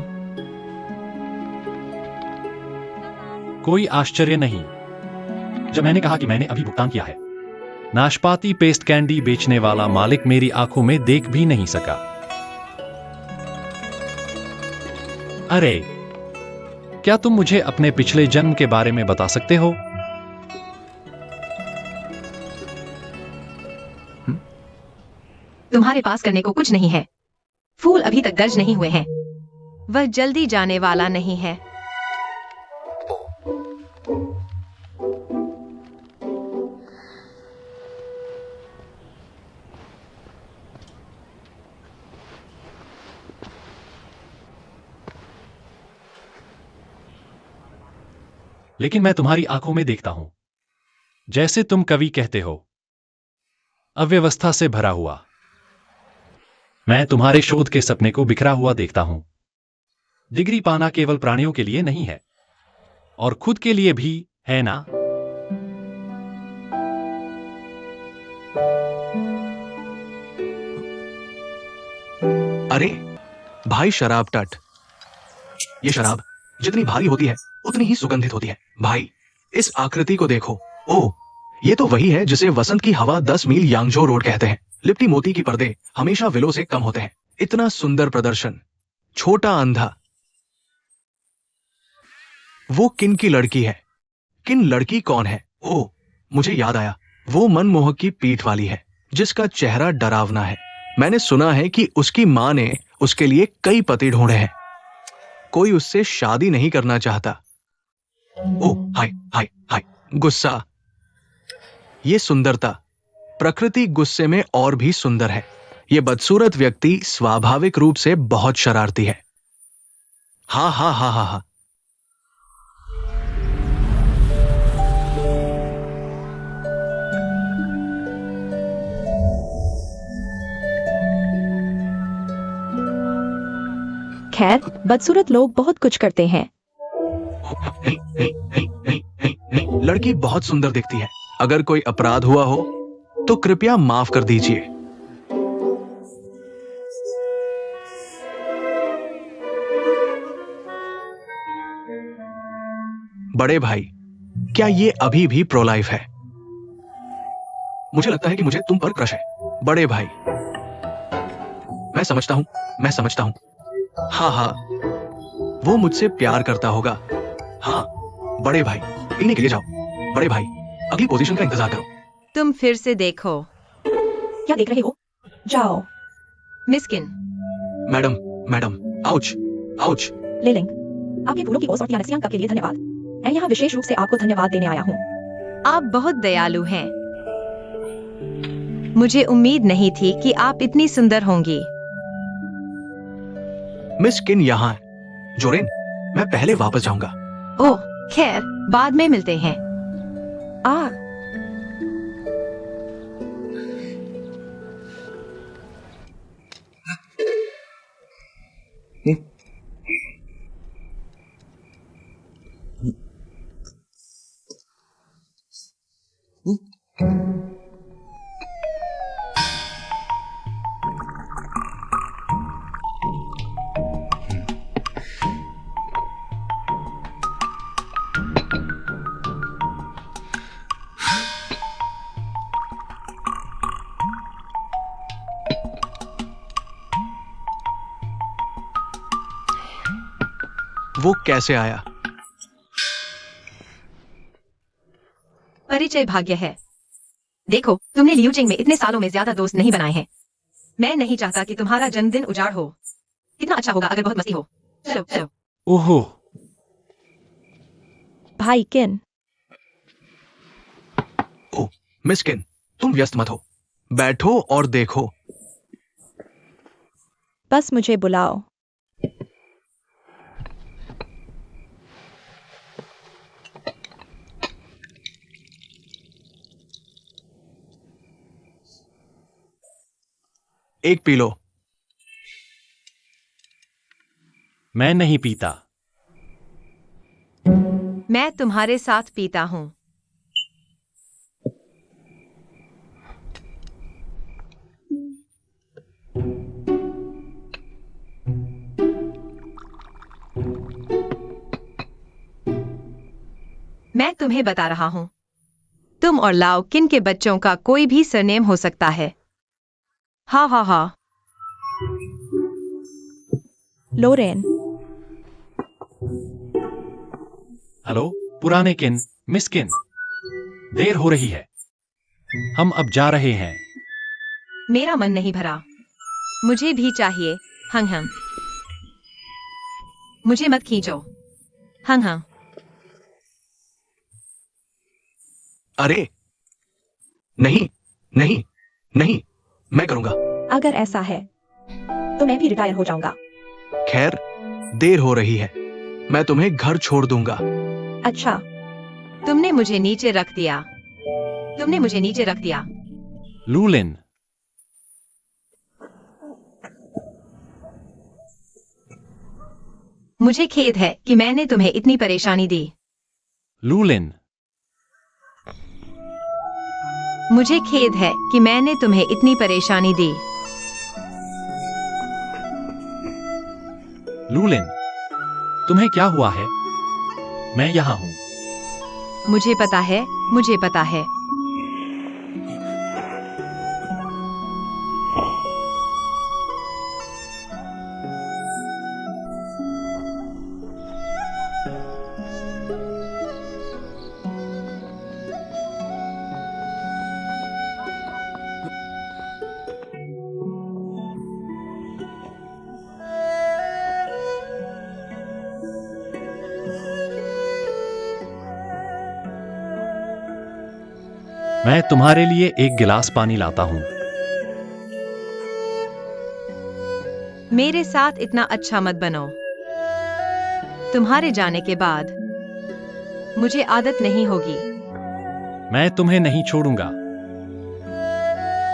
Speaker 4: कोई आश्चर्य नहीं जब मैंने कहा कि मैंने अभी भुगतान किया है। नाशपाती पेस्ट कैंडी बेचने वाला मालिक मेरी आंखों में देख भी नहीं सका। अरे, क्या तुम मुझे अपने पिछले जन्म के बारे में बता सकते हो?
Speaker 1: तुम्हारे पास करने को कुछ नहीं है। फूल अभी तक दर्ज नहीं हुए हैं। वह जल्दी जाने वाला नहीं है।
Speaker 4: लेकिन मैं तुम्हारी आंखों में देखता हूं, जैसे तुम कवि कहते हो, अव्यवस्था से भरा हुआ। मैं तुम्हारे शोध के सपने को बिखरा हुआ देखता हूं। डिग्री पाना केवल प्राणियों के लिए नहीं है, और खुद के लिए भी, है ना?
Speaker 2: अरे भाई, शराब टट। ये शराब जितनी भारी होती है उतनी ही सुगंधित होती है। भाई, इस आकृति को देखो। ओह, ये तो वही है जिसे वसंत की हवा 10 मील यांगझो रोड कहते हैं। लिपटी मोती की पर्दे हमेशा विलो से कम होते हैं। इतना सुंदर प्रदर्शन। छोटा अंधा। वो किन की लड़की है? किन लड़की कौन है? ओह, मुझे याद आया। वो मनमोहक की पीठ वाली है जिसका चेहरा डरावना है। मैंने सुना है कि उसकी मां ने उसके लिए कई पति ढूंढे हैं। कोई उससे शादी नहीं करना चाहता। ओ हाय हाय हाय, गुस्सा। ये सुंदरता, प्रकृति गुस्से में और भी सुंदर है। ये बदसूरत व्यक्ति स्वाभाविक रूप से बहुत शरारती है। हा हा हा हा हा।
Speaker 3: खैर, बदसूरत लोग बहुत कुछ करते हैं।
Speaker 2: लड़की बहुत सुंदर दिखती है। अगर कोई अपराध हुआ हो तो कृपया माफ कर दीजिए। बड़े भाई, क्या ये अभी भी प्रो लाइफ है? मुझे लगता है कि मुझे तुम पर क्रश है, बड़े भाई। मैं समझता हूं। हाँ हाँ, वो मुझसे प्यार करता होगा। हाँ बड़े भाई, पीने के लिए जाओ। बड़े भाई, अगली पोजीशन का इंतजार करो।
Speaker 1: तुम फिर से देखो।
Speaker 3: क्या देख रहे हो? जाओ।
Speaker 1: Miskin,
Speaker 2: madam, madam, ouch, ouch.
Speaker 3: लिलिंग, आपके फूलों की ओस और थियानेसियांका के लिए धन्यवाद। मैं यहाँ विशेष रूप से आपको धन्यवाद देने आया हूँ।
Speaker 1: आप बहुत दयालु हैं। मुझे उम्मीद नहीं थी कि आप इतनी सुंदर होंगी।
Speaker 2: मिस किन यहाँ है। जोरेन, मैं पहले वापस जाऊंगा।
Speaker 1: ओह, खैर, बाद में मिलते हैं।
Speaker 3: आ,
Speaker 2: वो कैसे आया?
Speaker 1: परिचय भाग्य है। देखो, तुमने लियूचिंग में इतने सालों में ज्यादा दोस्त नहीं बनाए हैं। मैं नहीं चाहता कि तुम्हारा जन्मदिन उजाड़ हो। कितना अच्छा होगा अगर बहुत मस्ती हो। चलो चलो।
Speaker 4: ओहो,
Speaker 3: भाई किन,
Speaker 2: ओ, मिस किन, तुम व्यस्त मत हो। बैठो और देखो।
Speaker 3: बस मुझे बुलाओ।
Speaker 2: एक पी लो।
Speaker 4: मैं नहीं पीता।
Speaker 1: मैं तुम्हारे साथ पीता हूँ। मैं तुम्हें बता रहा हूँ। तुम और लाओ किन के बच्चों का कोई भी सरनेम हो सकता है। हा हा हा।
Speaker 3: लोरेन,
Speaker 4: हेलो, पुराने किन, मिस किन। देर हो रही है। हम अब जा रहे हैं।
Speaker 1: मेरा मन नहीं भरा। मुझे भी चाहिए। हंग हंग। मुझे मत खींचो। हंग हंग।
Speaker 2: अरे नहीं, नहीं, नहीं, मैं करूंगा।
Speaker 3: अगर ऐसा है तो मैं भी रिटायर हो जाऊंगा।
Speaker 2: खैर, देर हो रही है। मैं तुम्हें घर छोड़ दूंगा।
Speaker 3: अच्छा,
Speaker 1: तुमने मुझे नीचे रख दिया। तुमने मुझे नीचे रख दिया।
Speaker 4: लूलिन,
Speaker 1: मुझे खेद है कि मैंने तुम्हें इतनी परेशानी दी।
Speaker 4: लूलिन,
Speaker 1: मुझे खेद है कि मैंने तुम्हें इतनी परेशानी दी।
Speaker 4: लूलिन, तुम्हें क्या हुआ है? मैं यहाँ हूँ।
Speaker 1: मुझे पता है, मुझे पता है।
Speaker 4: मैं तुम्हारे लिए एक गिलास पानी लाता हूं।
Speaker 1: मेरे साथ इतना अच्छा मत बनो। तुम्हारे जाने के बाद मुझे आदत नहीं होगी।
Speaker 4: मैं तुम्हें नहीं छोड़ूंगा।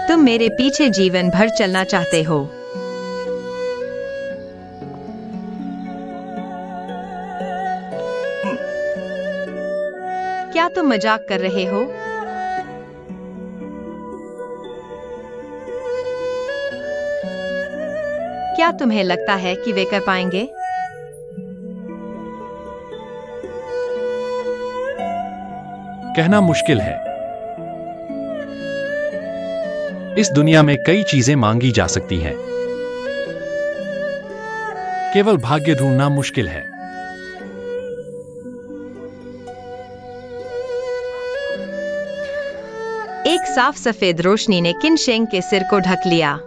Speaker 1: तुम मेरे पीछे जीवन भर चलना चाहते हो। क्या तुम मजाक कर रहे हो? क्या तुम्हें लगता है कि वे कर पाएंगे?
Speaker 4: कहना मुश्किल है। इस दुनिया में कई चीजें मांगी जा सकती हैं। केवल भाग्य ढूंढना मुश्किल है।
Speaker 1: एक साफ सफेद रोशनी ने किनशेंग के सिर को ढक लिया।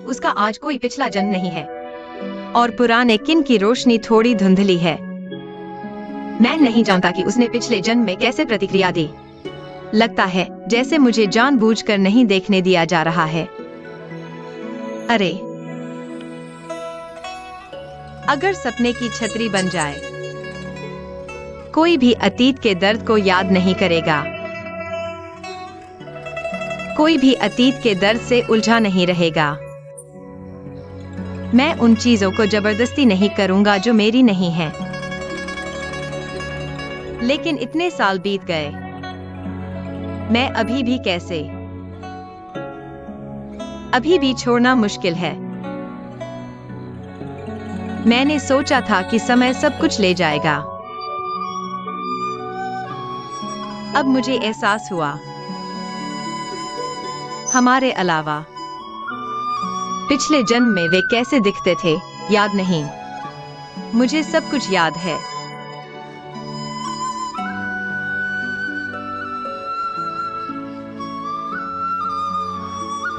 Speaker 1: उसका आज कोई पिछला जन्म नहीं है और पुराने किन की रोशनी थोड़ी धुंधली है। मैं नहीं जानता कि उसने पिछले जन्म में कैसे प्रतिक्रिया दी। लगता है जैसे मुझे जानबूझकर नहीं देखने दिया जा रहा है। अरे, अगर सपने की छतरी बन जाए, कोई भी अतीत के दर्द को याद नहीं करेगा। कोई भी अतीत के दर्द से उलझा नहीं रहेगा। मैं उन चीजों को जबरदस्ती नहीं करूंगा जो मेरी नहीं है। लेकिन इतने साल बीत गए, मैं अभी भी कैसे? अभी भी छोड़ना मुश्किल है। मैंने सोचा था कि समय सब कुछ ले जाएगा। अब मुझे एहसास हुआ, हमारे अलावा पिछले जन्म में वे कैसे दिखते थे याद नहीं। मुझे सब कुछ याद है।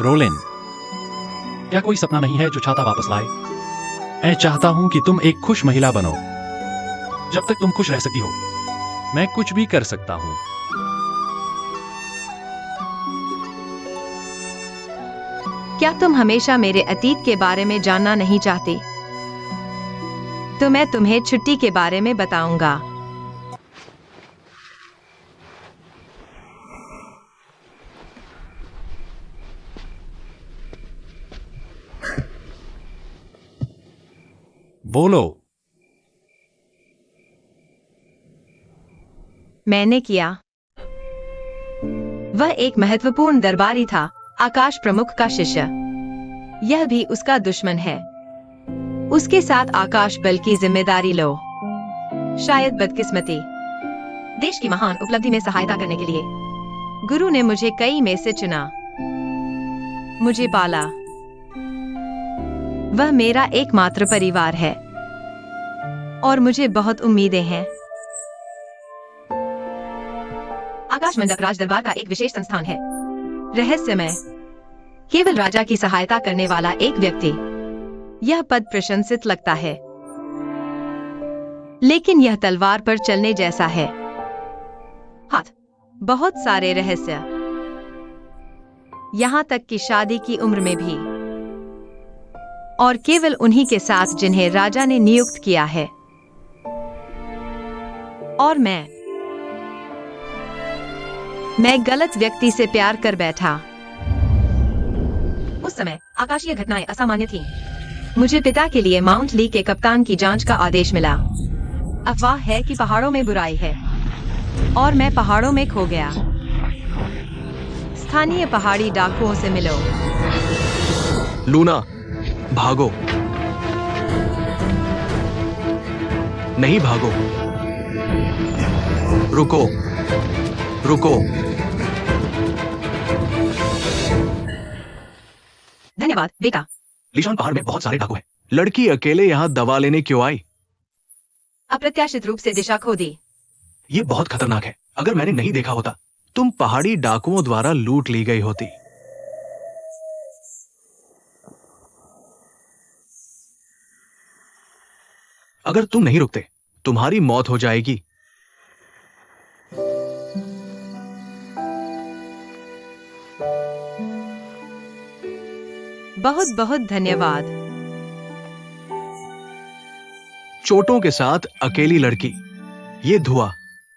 Speaker 4: रोलिन, क्या कोई सपना नहीं है जो छाता वापस लाए? मैं चाहता हूं कि तुम एक खुश महिला बनो। जब तक तुम खुश रह सकती हो, मैं कुछ भी कर सकता हूं।
Speaker 1: क्या तुम हमेशा मेरे अतीत के बारे में जानना नहीं चाहती? तो मैं तुम्हें छुट्टी के बारे में बताऊंगा।
Speaker 4: बोलो।
Speaker 1: मैंने किया। वह एक महत्वपूर्ण दरबारी था, आकाश प्रमुख का शिष्य। यह भी उसका दुश्मन है। उसके साथ आकाश बल की जिम्मेदारी लो। शायद बदकिस्मती, देश की महान उपलब्धि में सहायता करने के लिए गुरु ने मुझे कई में से चुना। मुझे पाला। वह मेरा एकमात्र परिवार है और मुझे बहुत उम्मीदें हैं। आकाश मंडप राज दरबार का एक विशेष संस्थान है, रहस्यमय, केवल राजा की सहायता करने वाला एक व्यक्ति। यह पद प्रशंसित लगता है, लेकिन यह तलवार पर चलने जैसा है। हाथ, बहुत सारे रहस्य, यहां तक कि शादी की उम्र में भी, और केवल उन्हीं के साथ जिन्हें राजा ने नियुक्त किया है। और मैं गलत व्यक्ति से प्यार कर बैठा। उस समय आकाशीय घटनाएं असामान्य थीं। मुझे पिता के लिए माउंट ली के कप्तान की जांच का आदेश मिला। अफवाह है कि पहाड़ों में बुराई है और मैं पहाड़ों में खो गया। स्थानीय पहाड़ी डाकुओं से मिलो।
Speaker 2: लूना, भागो। नहीं भागो। रुको, रुको।
Speaker 1: धन्यवाद बेटा।
Speaker 2: लीशान पहाड़ में बहुत सारे डाकू हैं। लड़की अकेले यहाँ दवा लेने क्यों आई?
Speaker 1: अप्रत्याशित रूप से दिशा खो दी।
Speaker 2: ये बहुत खतरनाक है। अगर मैंने नहीं देखा होता, तुम पहाड़ी डाकुओं द्वारा लूट ली गई होती। अगर तुम नहीं रुकते, तुम्हारी मौत हो जाएगी।
Speaker 1: बहुत बहुत धन्यवाद।
Speaker 2: चोटों के साथ अकेली लड़की, ये धुआं।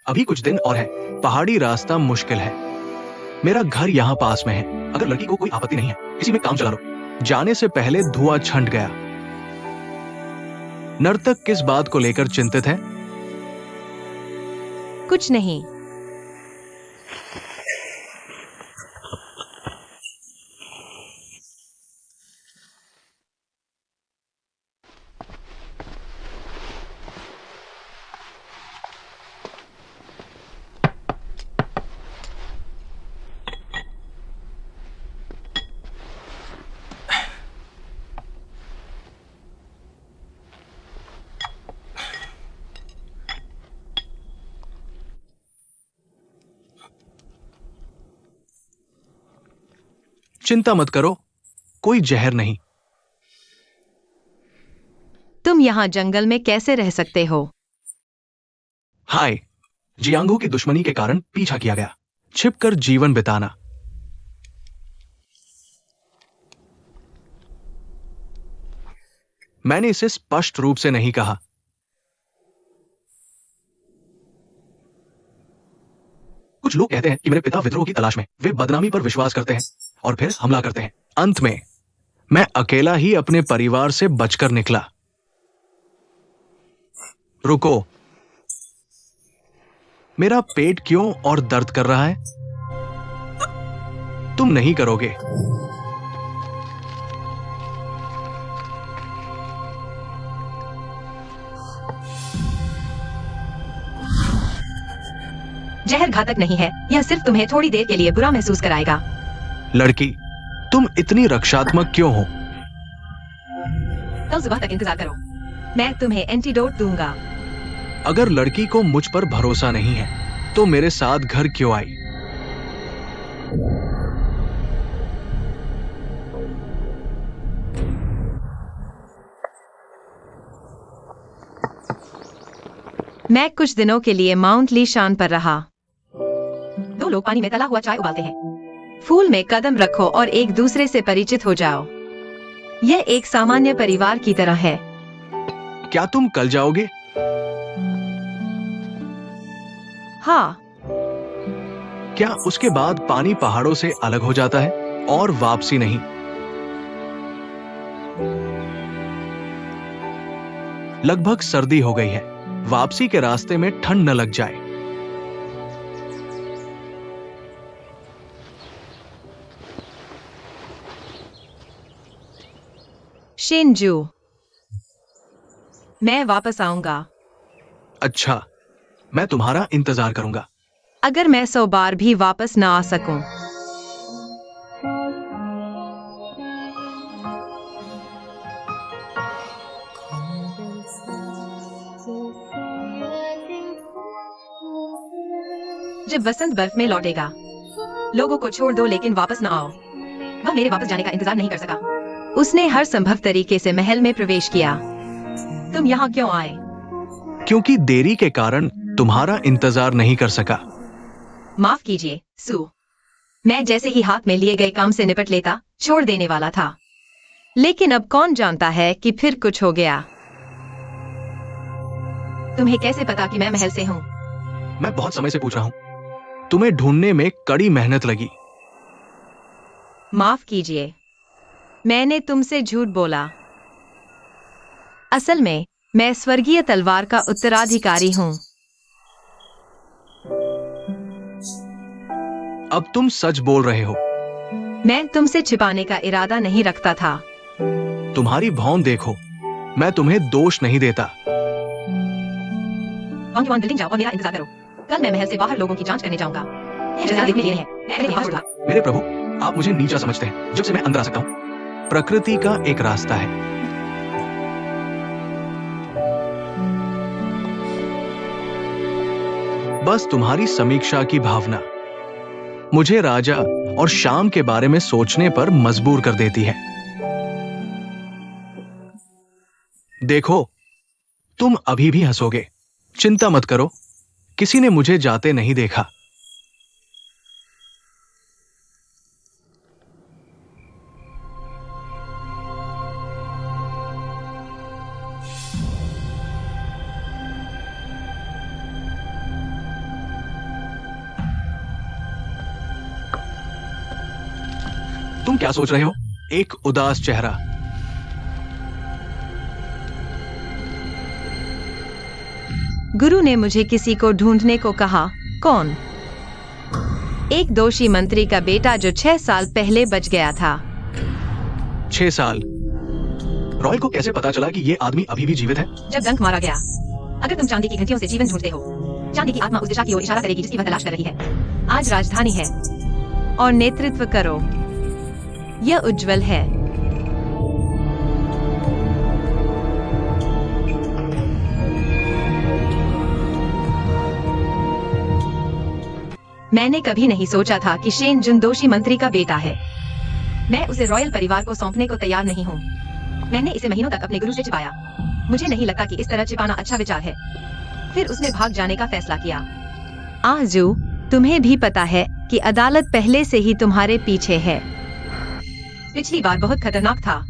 Speaker 2: अभी कुछ दिन और है, पहाड़ी रास्ता मुश्किल है। मेरा घर यहाँ पास में है, अगर लड़की को कोई आपत्ति नहीं है इसी में काम चला लो। जाने से पहले धुआं छंट गया। नर्तक किस बात को लेकर चिंतित है?
Speaker 1: कुछ नहीं।
Speaker 2: चिंता मत करो, कोई जहर नहीं।
Speaker 1: तुम यहाँ जंगल में कैसे रह सकते हो?
Speaker 2: हाय, जियांगो की दुश्मनी के कारण पीछा किया गया। छिपकर जीवन बिताना। मैंने इसे स्पष्ट रूप से नहीं कहा। कुछ लोग कहते हैं कि मेरे पिता विद्रोह की तलाश में, वे बदनामी पर विश्वास करते हैं और फिर हमला करते हैं। अंत में मैं अकेला ही अपने परिवार से बचकर निकला। रुको, मेरा पेट क्यों और दर्द कर रहा है? तुम नहीं करोगे।
Speaker 1: जहर घातक नहीं है, यह सिर्फ तुम्हें थोड़ी देर के लिए बुरा महसूस कराएगा।
Speaker 2: लड़की, तुम इतनी रक्षात्मक क्यों हो?
Speaker 1: कल सुबह तक इंतजार करो, मैं तुम्हें एंटीडोट दूंगा।
Speaker 2: अगर लड़की को मुझ पर भरोसा नहीं है तो मेरे साथ घर क्यों आई?
Speaker 1: मैं कुछ दिनों के लिए माउंट ली शान पर रहा। दो लोग पानी में तला हुआ चाय उबालते हैं। फूल में कदम रखो और एक दूसरे से परिचित हो जाओ। यह एक सामान्य परिवार की तरह है।
Speaker 2: क्या तुम कल जाओगे?
Speaker 1: हाँ।
Speaker 2: क्या उसके बाद पानी पहाड़ों से अलग हो जाता है और वापसी नहीं? लगभग सर्दी हो गई है, वापसी के रास्ते में ठंड न लग जाए।
Speaker 1: शिनजू, मैं वापस आऊंगा।
Speaker 2: अच्छा, मैं तुम्हारा इंतजार करूंगा।
Speaker 1: अगर मैं 100 बार भी वापस ना आ सकूं। जब वसंत बर्फ में लौटेगा, लोगों को छोड़ दो लेकिन वापस ना आओ। वह मेरे वापस जाने का इंतजार नहीं कर सका। उसने हर संभव तरीके से महल में प्रवेश किया। तुम यहाँ क्यों आए?
Speaker 2: क्योंकि देरी के कारण तुम्हारा इंतजार नहीं कर सका।
Speaker 1: माफ कीजिए, सू। मैं जैसे ही हाथ में लिए गए काम से निपट लेता, छोड़ देने वाला था। लेकिन अब कौन जानता है कि फिर कुछ हो गया। तुम्हें कैसे पता कि मैं महल से हूँ?
Speaker 2: मैं बहुत समय से पूछ रहा हूं। तुम्हें ढूंढने में कड़ी मेहनत लगी।
Speaker 1: माफ कीजिए, मैंने तुमसे झूठ बोला। असल में मैं स्वर्गीय तलवार का उत्तराधिकारी हूँ।
Speaker 2: अब तुम सच बोल रहे हो।
Speaker 1: मैं तुमसे छिपाने का इरादा नहीं रखता था।
Speaker 2: तुम्हारी भौं देखो, मैं तुम्हें दोष नहीं देता।
Speaker 1: बिल्डिंग जाओ और मेरा इंतजार करो। कल मैं महल से बाहर लोगों की जांच करने जाऊंगा। यह जगह देखने के लिए है। मैं यहाँ जुड़ा।
Speaker 2: मेरे प्रभु, आप मुझे नीचा समझते हैं जब से मैं अंदर आ सकता हूँ। प्रकृति का एक रास्ता है। बस तुम्हारी समीक्षा की भावना मुझे राजा और शाम के बारे में सोचने पर मजबूर कर देती है। देखो, तुम अभी भी हंसोगे। चिंता मत करो, किसी ने मुझे जाते नहीं देखा। क्या सोच रहे हो? एक उदास चेहरा।
Speaker 1: गुरु ने मुझे किसी को ढूंढने को कहा। कौन? एक दोषी मंत्री का बेटा जो 6 साल पहले बच गया था।
Speaker 2: 6 साल। रॉयल को कैसे पता चला कि ये आदमी अभी भी जीवित है?
Speaker 1: जब डंक मारा गया। अगर तुम चांदी की घंटियों से जीवन ढूंढते हो, चांदी की आत्मा उस दिशा की ओर इशारा करेगी जिसकी वह तलाश कर रही है। आज राजधानी है और नेतृत्व करो। यह उज्जवल है। मैंने कभी नहीं सोचा था कि शेन जुन दोषी मंत्री का बेटा है। मैं उसे रॉयल परिवार को सौंपने को तैयार नहीं हूँ। मैंने इसे महीनों तक अपने गुरु से छिपाया। मुझे नहीं लगता कि इस तरह छिपाना अच्छा विचार है। फिर उसने भाग जाने का फैसला किया। आजू, तुम्हें भी पता है कि अदालत पहले से ही तुम्हारे पीछे है। पिछली बार बहुत खतरनाक था।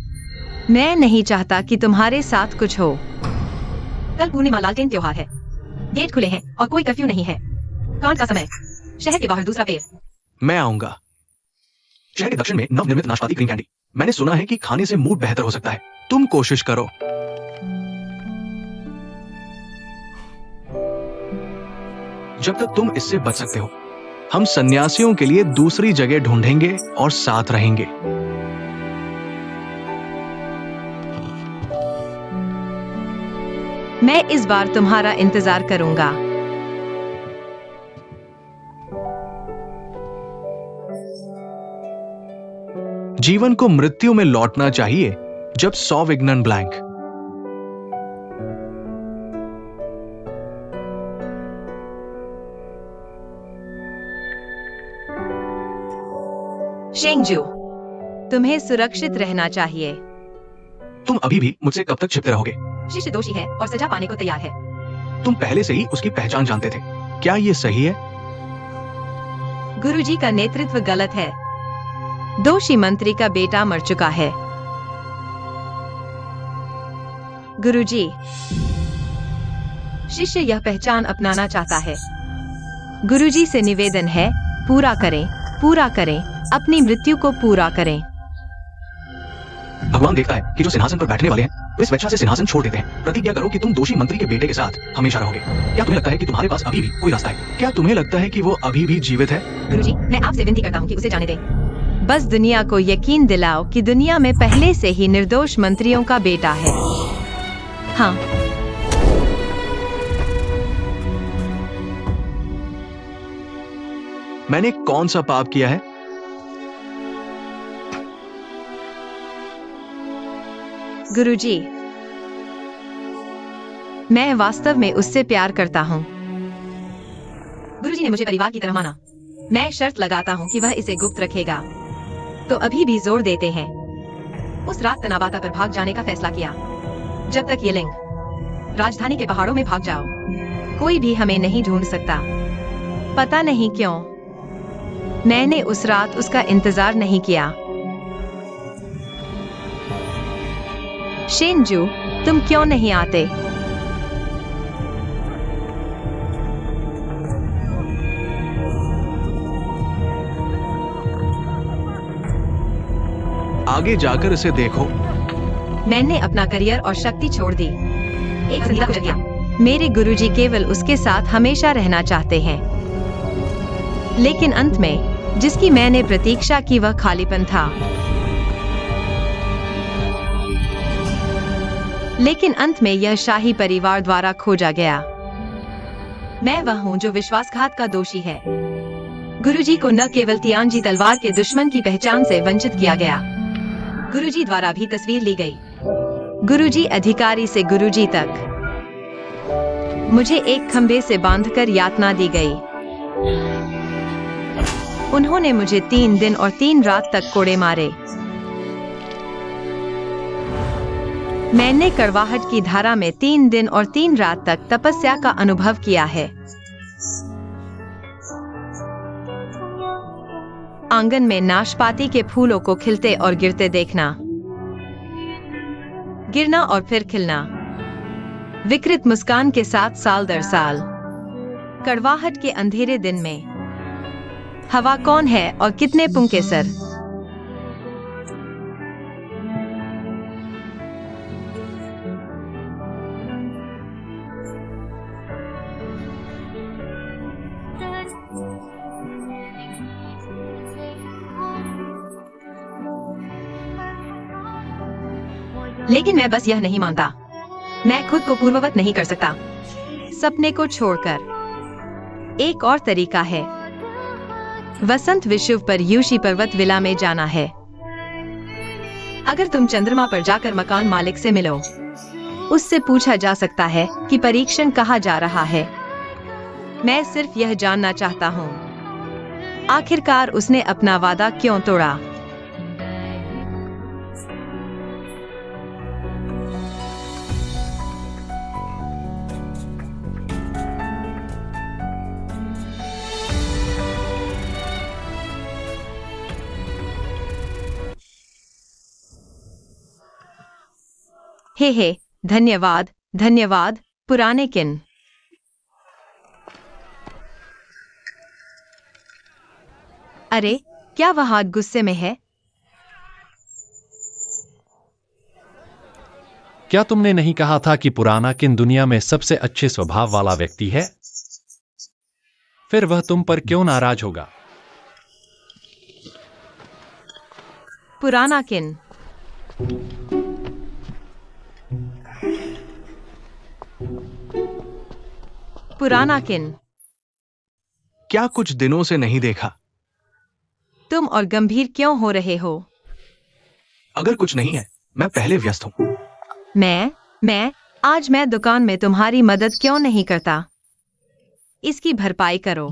Speaker 1: मैं नहीं चाहता कि तुम्हारे साथ कुछ हो। कल पूर्णिमा लालटेन त्योहार है। गेट खुले हैं और कोई कर्फ्यू नहीं है। कांड का समय। शहर के बाहर दूसरा पेड़।
Speaker 2: मैं आऊंगा। शहर के दक्षिण में नवनिर्मित नाशपाती ग्रीन कैंडी। मैंने सुना है कि खाने से मूड बेहतर हो सकता है। तुम कोशिश करो। जब तक तुम इससे बच सकते हो, हम सन्यासियों के लिए दूसरी जगह ढूंढेंगे और साथ रहेंगे।
Speaker 1: मैं इस बार तुम्हारा इंतजार करूंगा।
Speaker 2: जीवन को मृत्यु में लौटना चाहिए जब सौविघ्नन ब्लैंक।
Speaker 1: शेंगजू, तुम्हें सुरक्षित रहना चाहिए।
Speaker 2: तुम अभी भी मुझसे कब तक छिपते रहोगे?
Speaker 1: शिष्य दोषी है और सजा पाने को तैयार है।
Speaker 2: तुम पहले से ही उसकी पहचान जानते थे। क्या ये सही है?
Speaker 1: गुरुजी का नेतृत्व गलत है। दोषी मंत्री का बेटा मर चुका है। गुरुजी, शिष्य यह पहचान अपनाना चाहता है। गुरुजी से निवेदन है, पूरा करें, पूरा करें, अपनी मृत्यु को पूरा करें।
Speaker 2: भगवान देखता है कि जो सिंहासन पर बैठने वाले हैं वे स्वेच्छा से सिंहासन छोड़ देते हैं। प्रतिज्ञा करो कि तुम दोषी मंत्री के बेटे के साथ हमेशा रहोगे। क्या तुम्हें लगता है कि तुम्हारे पास अभी भी कोई रास्ता है? क्या तुम्हें लगता है कि वो अभी भी जीवित है?
Speaker 1: गुरुजी, मैं आपसे विनती करता हूँ कि उसे जाने दें। बस दुनिया को यकीन दिलाओ कि दुनिया में पहले से ही निर्दोष मंत्रियों का बेटा है। हाँ।
Speaker 2: मैंने कौन सा पाप किया है?
Speaker 1: गुरुजी, मैं वास्तव में उससे प्यार करता हूँ। गुरुजी ने मुझे परिवार की तरह माना। मैं शर्त लगाता हूँ कि वह इसे गुप्त रखेगा। तो अभी भी जोर देते हैं। उस रात तनाबाता पर भाग जाने का फैसला किया। जब तक ये लिंग राजधानी के पहाड़ों में भाग जाओ, कोई भी हमें नहीं ढूंढ सकता। पता नहीं क्यों मैंने उस रात उसका इंतजार नहीं किया। शेनजू, तुम क्यों नहीं आते?
Speaker 2: आगे जाकर इसे देखो।
Speaker 1: मैंने अपना करियर और शक्ति छोड़ दी। एक संगीता गुजर गया। मेरे गुरुजी केवल उसके साथ हमेशा रहना चाहते हैं। लेकिन अंत में जिसकी मैंने प्रतीक्षा की वह खालीपन था। लेकिन अंत में यह शाही परिवार द्वारा खोजा गया। मैं वह हूँ जो विश्वासघात का दोषी है। गुरुजी को न केवल तियांजी तलवार के दुश्मन की पहचान से वंचित किया गया, गुरुजी द्वारा भी तस्वीर ली गई। गुरुजी अधिकारी से गुरुजी तक मुझे एक खंभे से बांधकर यातना दी गई। उन्होंने मुझे 3 दिन और 3 रात तक कोड़े मारे। मैंने कड़वाहट की धारा में 3 दिन और 3 रात तक तपस्या का अनुभव किया है। आंगन में नाशपाती के फूलों को खिलते और गिरते देखना, गिरना और फिर खिलना, विकृत मुस्कान के साथ साल दर साल। कड़वाहट के अंधेरे दिन में हवा कौन है और कितने पुंके सर। लेकिन मैं बस यह नहीं मानता। मैं खुद को पूर्ववत नहीं कर सकता सपने को छोड़कर। एक और तरीका है, वसंत विषुव पर यूशी पर्वत विला में जाना है। अगर तुम चंद्रमा पर जाकर मकान मालिक से मिलो, उससे पूछा जा सकता है कि परीक्षण कहाँ जा रहा है। मैं सिर्फ यह जानना चाहता हूँ, आखिरकार उसने अपना वादा क्यों तोड़ा। हे धन्यवाद धन्यवाद पुराने किन। अरे क्या वह हाथ गुस्से में है?
Speaker 4: क्या तुमने नहीं कहा था कि पुराना किन दुनिया में सबसे अच्छे स्वभाव वाला व्यक्ति है? फिर वह तुम पर क्यों नाराज होगा?
Speaker 1: पुराना किन, पुराना किन,
Speaker 2: क्या कुछ दिनों से नहीं देखा?
Speaker 1: तुम और गंभीर क्यों हो रहे हो?
Speaker 2: अगर कुछ नहीं है, मैं पहले व्यस्त हूं।
Speaker 1: आज मैं दुकान में तुम्हारी मदद क्यों नहीं करता? इसकी भरपाई करो।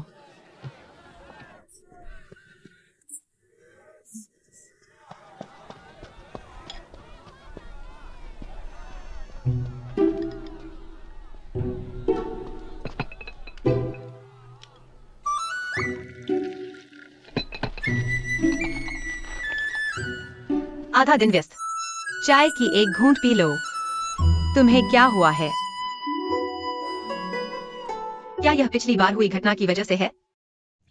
Speaker 1: आधा दिन व्यस्त। चाय की एक घूंट पी लो। तुम्हें क्या हुआ है? क्या यह पिछली बार हुई घटना की वजह से है?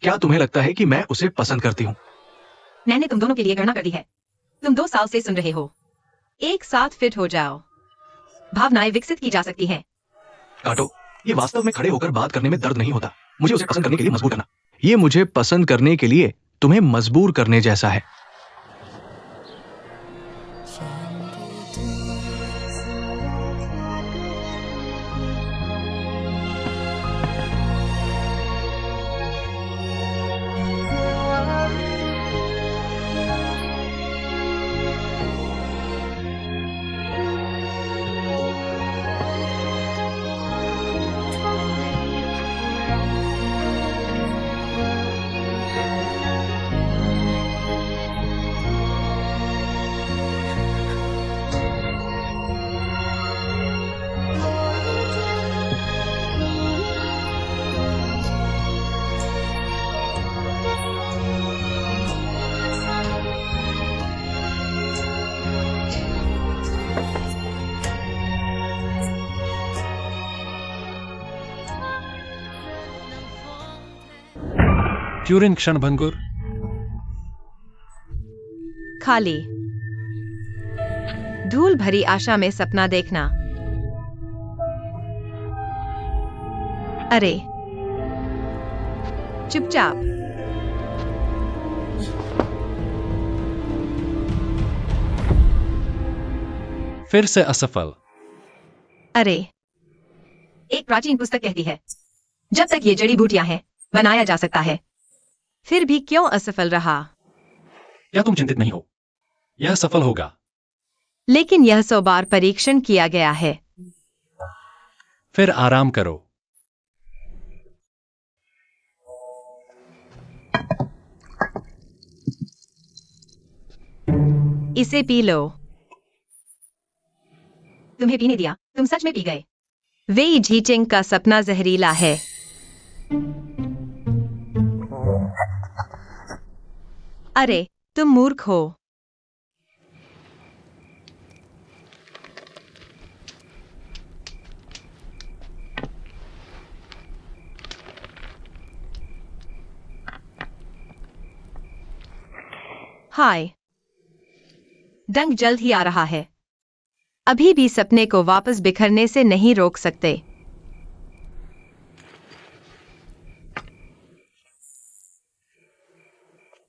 Speaker 2: क्या तुम्हें लगता है कि मैं उसे पसंद करती हूँ?
Speaker 1: मैंने तुम दोनों के लिए गणना कर दी है। तुम 2 साल से सुन रहे हो। एक साथ फिट हो जाओ। भावनाएं विकसित की जा सकती हैं।
Speaker 2: काटो, ये वास्तव में खड़े होकर बात करने में दर्द नहीं होता। मुझे उसे पसंद करने के लिए मजबूर करना, ये मुझे पसंद करने के लिए तुम्हें मजबूर करने जैसा है।
Speaker 4: ट्यूरिन क्षणभंगुर।
Speaker 1: खाली धूल भरी आशा में सपना देखना। अरे चुपचाप।
Speaker 4: फिर से असफल।
Speaker 1: अरे एक प्राचीन पुस्तक कहती है, जब तक ये जड़ी बूटियां हैं बनाया जा सकता है। फिर भी क्यों असफल रहा?
Speaker 4: क्या तुम चिंतित नहीं हो? यह सफल होगा।
Speaker 1: लेकिन यह 100 बार परीक्षण किया गया है।
Speaker 4: फिर आराम करो।
Speaker 1: इसे पी लो। तुम्हें पीने दिया, तुम सच में पी गए। वेई झीचिंग का सपना जहरीला है। अरे तुम मूर्ख हो। हाय, डंक जल्द ही आ रहा है। अभी भी सपने को वापस बिखरने से नहीं रोक सकते।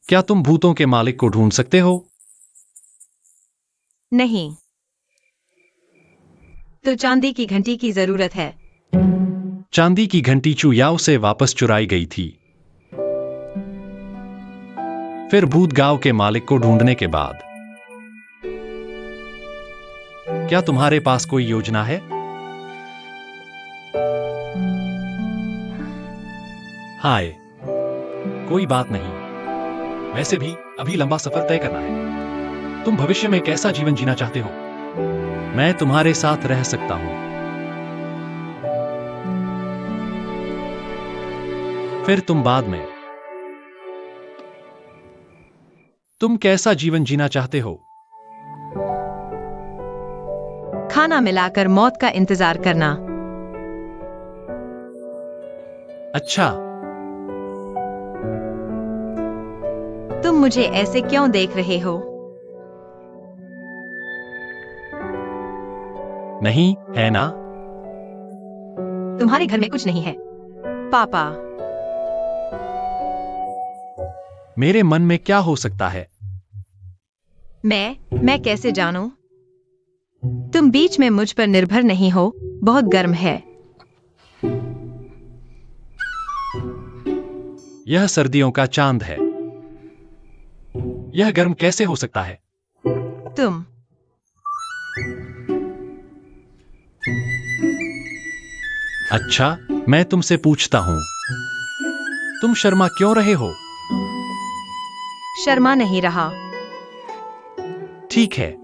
Speaker 4: क्या तुम भूतों के मालिक को ढूंढ सकते हो?
Speaker 1: नहीं, तो चांदी की घंटी की जरूरत है।
Speaker 4: चांदी की घंटी चू याओ से वापस चुराई गई थी। फिर भूत गांव के मालिक को ढूंढने के बाद क्या तुम्हारे पास कोई योजना है? हाय, कोई बात नहीं। वैसे भी अभी लंबा सफर तय करना है। तुम भविष्य में कैसा जीवन जीना चाहते हो? मैं तुम्हारे साथ रह सकता हूं। फिर तुम बाद में। तुम कैसा जीवन जीना चाहते हो?
Speaker 1: खाना मिलाकर मौत का इंतजार करना।
Speaker 4: अच्छा,
Speaker 1: तुम मुझे ऐसे क्यों देख रहे हो?
Speaker 4: नहीं है ना?
Speaker 1: तुम्हारे घर में कुछ नहीं है, पापा।
Speaker 4: मेरे मन में क्या हो सकता है?
Speaker 1: मैं कैसे जानूं? तुम बीच में मुझ पर निर्भर नहीं हो। बहुत गर्म है।
Speaker 4: यह सर्दियों का चांद है। यह गर्म कैसे हो सकता है?
Speaker 1: तुम
Speaker 4: अच्छा, मैं तुमसे पूछता हूं, तुम शर्मा क्यों रहे हो?
Speaker 1: शर्मा नहीं रहा।
Speaker 4: ठीक है।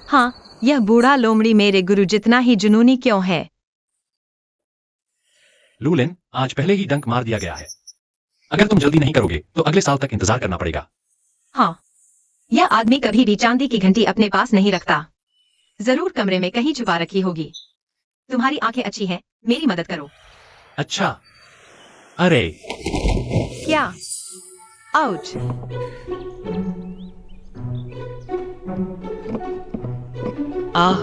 Speaker 1: हाँ, यह बूढ़ा लोमड़ी मेरे गुरु जितना ही जुनूनी क्यों है?
Speaker 4: लूलिन, आज पहले ही डंक मार दिया गया है। अगर तुम जल्दी नहीं करोगे तो अगले साल तक इंतजार करना पड़ेगा।
Speaker 1: हाँ, यह आदमी कभी भी चांदी की घंटी अपने पास नहीं रखता। जरूर कमरे में कहीं छुपा रखी होगी। तुम्हारी आंखें अच्छी हैं, मेरी मदद करो।
Speaker 4: अच्छा। अरे,
Speaker 1: क्या? आउच!
Speaker 4: आह,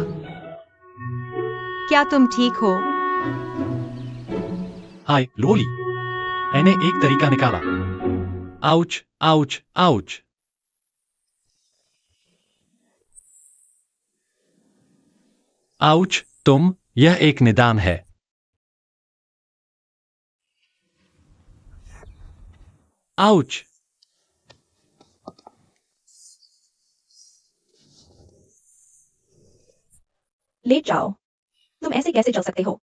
Speaker 1: क्या तुम ठीक हो?
Speaker 4: हाय लोली, मैंने एक तरीका निकाला। Ouch, ouch, ouch. आउच, यह एक निदान है। आउच।
Speaker 3: ले जाओ। तुम ऐसे कैसे चल सकते हो?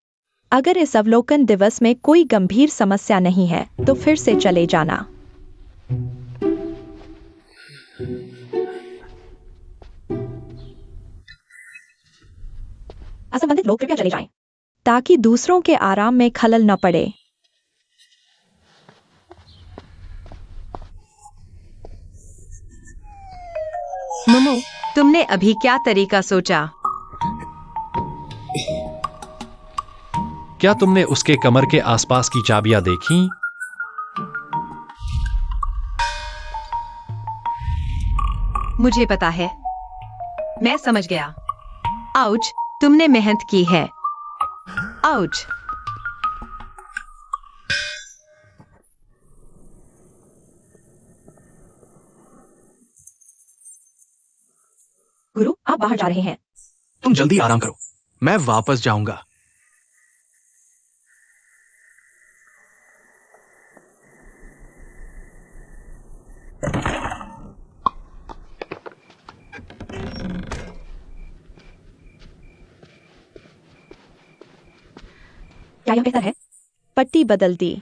Speaker 3: अगर इस अवलोकन दिवस में कोई गंभीर समस्या नहीं है तो फिर से चले जाना। असंबंधित लोग कृपया चले जाएं, ताकि दूसरों के आराम में खलल न पड़े।
Speaker 1: मुमु, तुमने अभी क्या तरीका सोचा?
Speaker 4: क्या तुमने उसके कमर के आसपास की चाबियां देखीं?
Speaker 1: मुझे पता है। मैं समझ गया। आउच, तुमने मेहनत की है। आउच!
Speaker 3: गुरु, आप बाहर जा रहे हैं।
Speaker 2: तुम जल्दी आराम करो, मैं वापस जाऊंगा।
Speaker 3: क्या यह बेहतर है? पट्टी बदल दी।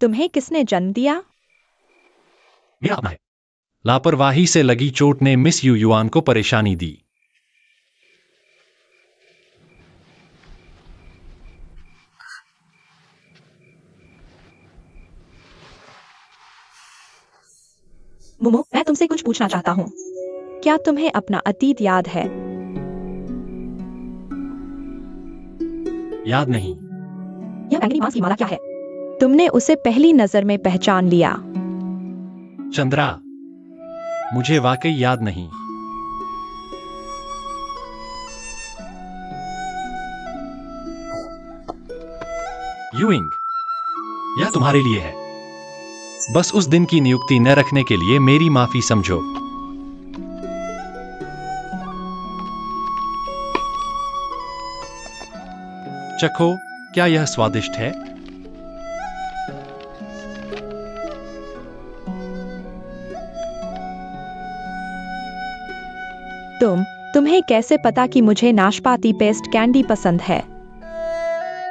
Speaker 3: तुम्हें किसने जन्म दिया?
Speaker 4: मेरा अपना है। लापरवाही से लगी चोट ने मिस यू युआन को परेशानी दी।
Speaker 3: मोमो, मैं तुमसे कुछ पूछना चाहता हूँ। क्या तुम्हें अपना अतीत याद है?
Speaker 4: याद नहीं।
Speaker 3: यह बैंगनी मांस की माला क्या है? तुमने उसे पहली नजर में पहचान लिया।
Speaker 4: चंद्रा, मुझे वाकई याद नहीं। यूइंग, यह तुम्हारे लिए है। बस उस दिन की नियुक्ति न रखने के लिए मेरी माफी समझो। चखो, क्या यह स्वादिष्ट है?
Speaker 3: तुम्हें कैसे पता कि मुझे नाशपाती पेस्ट कैंडी पसंद है?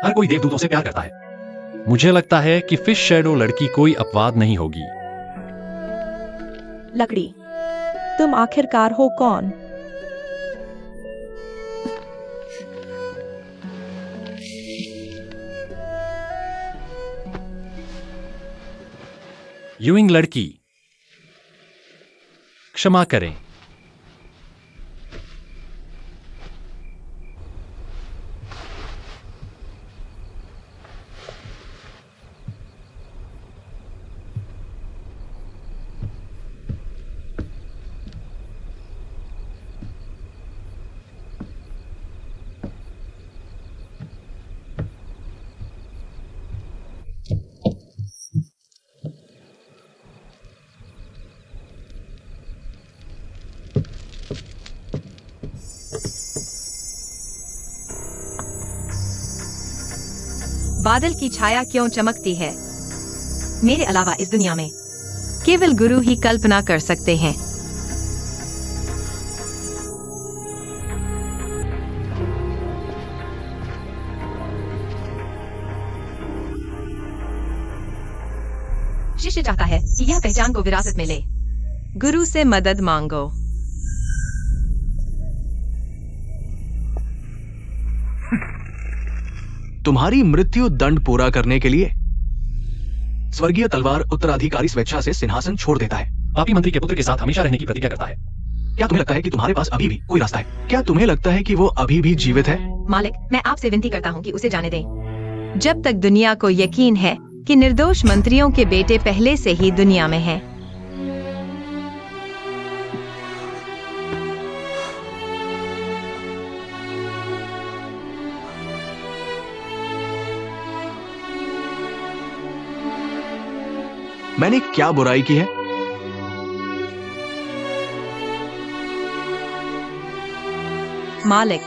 Speaker 4: हर कोई देवदूतों से प्यार करता है। मुझे लगता है कि फिश शैडो लड़की कोई अपवाद नहीं होगी।
Speaker 3: लकड़ी, तुम आखिरकार हो कौन?
Speaker 4: यूइंग लड़की, क्षमा करें।
Speaker 1: बादल की छाया क्यों चमकती है? मेरे अलावा इस दुनिया में केवल गुरु ही कल्पना कर सकते हैं। शिष्य चाहता है कि यह पहचान को विरासत में ले। गुरु से मदद मांगो।
Speaker 2: तुम्हारी मृत्यु दंड पूरा करने के लिए स्वर्गीय तलवार उत्तराधिकारी स्वेच्छा से सिंहासन छोड़ देता है।
Speaker 4: पापी मंत्री के पुत्र के साथ हमेशा रहने की प्रतिज्ञा करता है।
Speaker 2: क्या तुम्हें लगता है कि तुम्हारे पास अभी भी कोई रास्ता है? क्या तुम्हें लगता है कि वो अभी भी जीवित है?
Speaker 1: मालिक, मैं आपसे विनती करता हूँ कि उसे जाने दें। जब तक दुनिया को यकीन है कि निर्दोष मंत्रियों के बेटे पहले से ही दुनिया में हैं।
Speaker 2: मैंने क्या बुराई की है?
Speaker 1: मालिक,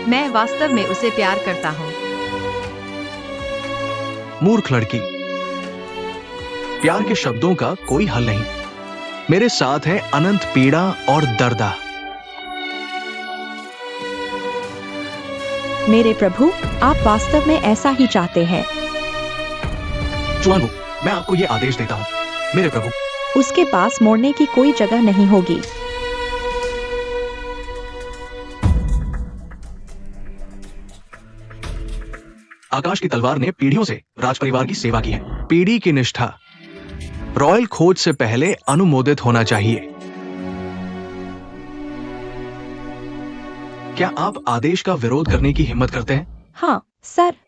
Speaker 1: मैं वास्तव में उसे प्यार करता हूँ।
Speaker 2: मूर्ख लड़की, प्यार के शब्दों का कोई हल नहीं। मेरे साथ है अनंत पीड़ा और दर्द।
Speaker 3: मेरे प्रभु, आप वास्तव में ऐसा ही चाहते हैं।
Speaker 2: जुआनू, मैं आपको यह आदेश देता हूं, मेरे प्रभु।
Speaker 3: उसके पास मोड़ने की कोई जगह नहीं होगी।
Speaker 2: आकाश की तलवार ने पीढ़ियों से राजपरिवार की सेवा की है। पीढ़ी की निष्ठा रॉयल खोज से पहले अनुमोदित होना चाहिए। क्या आप आदेश का विरोध करने की हिम्मत करते हैं?
Speaker 3: हाँ, सर।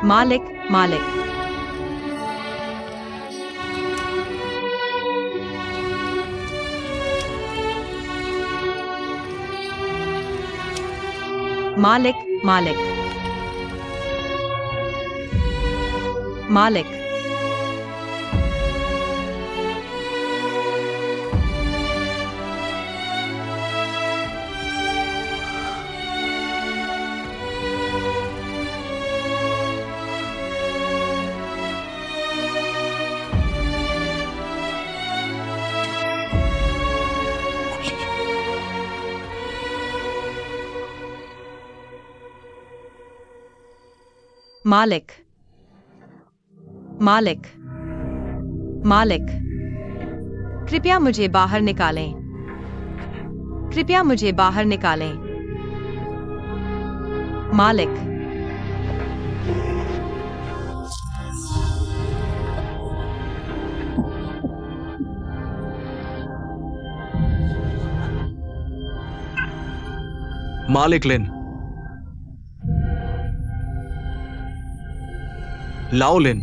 Speaker 1: मालिक, मालिक, मालिक मालिक मालिक मालिक मालिक मालिक कृपया मुझे बाहर निकालें, कृपया मुझे बाहर निकालें। मालिक
Speaker 2: मालिक लिन, लाओ लिन।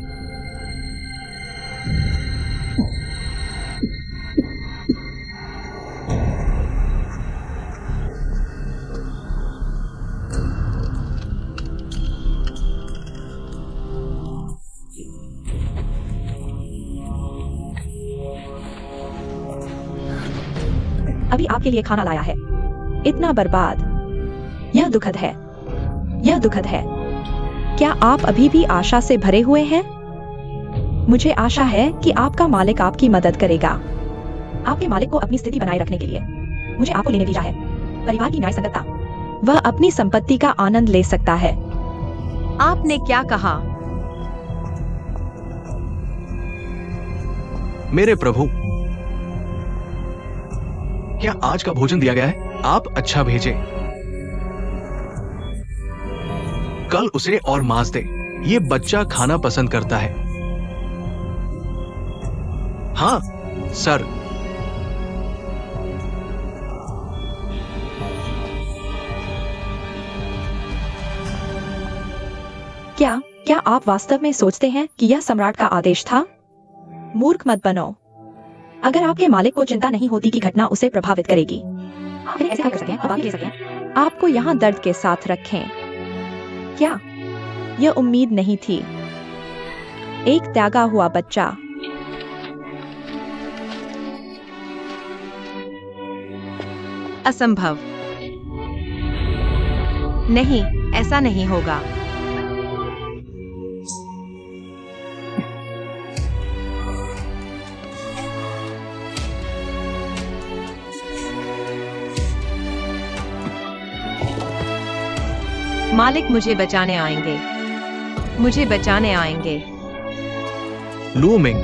Speaker 3: अभी आपके लिए खाना लाया है। इतना बर्बाद, यह दुखद है, यह दुखद है। क्या आप अभी भी आशा से भरे हुए हैं? मुझे आशा है कि आपका मालिक आपकी मदद करेगा। आपके मालिक को अपनी स्थिति बनाए रखने के लिए मुझे आपको लेने भेजा है। परिवार की न्याय संगतता, वह अपनी संपत्ति का आनंद ले सकता है।
Speaker 1: आपने क्या कहा?
Speaker 2: मेरे प्रभु, क्या आज का भोजन दिया गया है? आप अच्छा भेजे, कल उसे और मांस दे। ये बच्चा खाना पसंद करता है। हाँ सर।
Speaker 3: क्या आप वास्तव में सोचते हैं कि यह सम्राट का आदेश था? मूर्ख मत बनो। अगर आपके मालिक को चिंता नहीं होती कि घटना उसे प्रभावित करेगी, आप ऐसे कर सकते हैं, आप आगे ले सकते हैं। आपको यहाँ दर्द के साथ रखें। क्या यह उम्मीद नहीं थी? एक त्यागा हुआ बच्चा।
Speaker 1: असंभव। नहीं, ऐसा नहीं होगा। मालिक मुझे बचाने आएंगे, मुझे बचाने आएंगे।
Speaker 2: लूमिंग,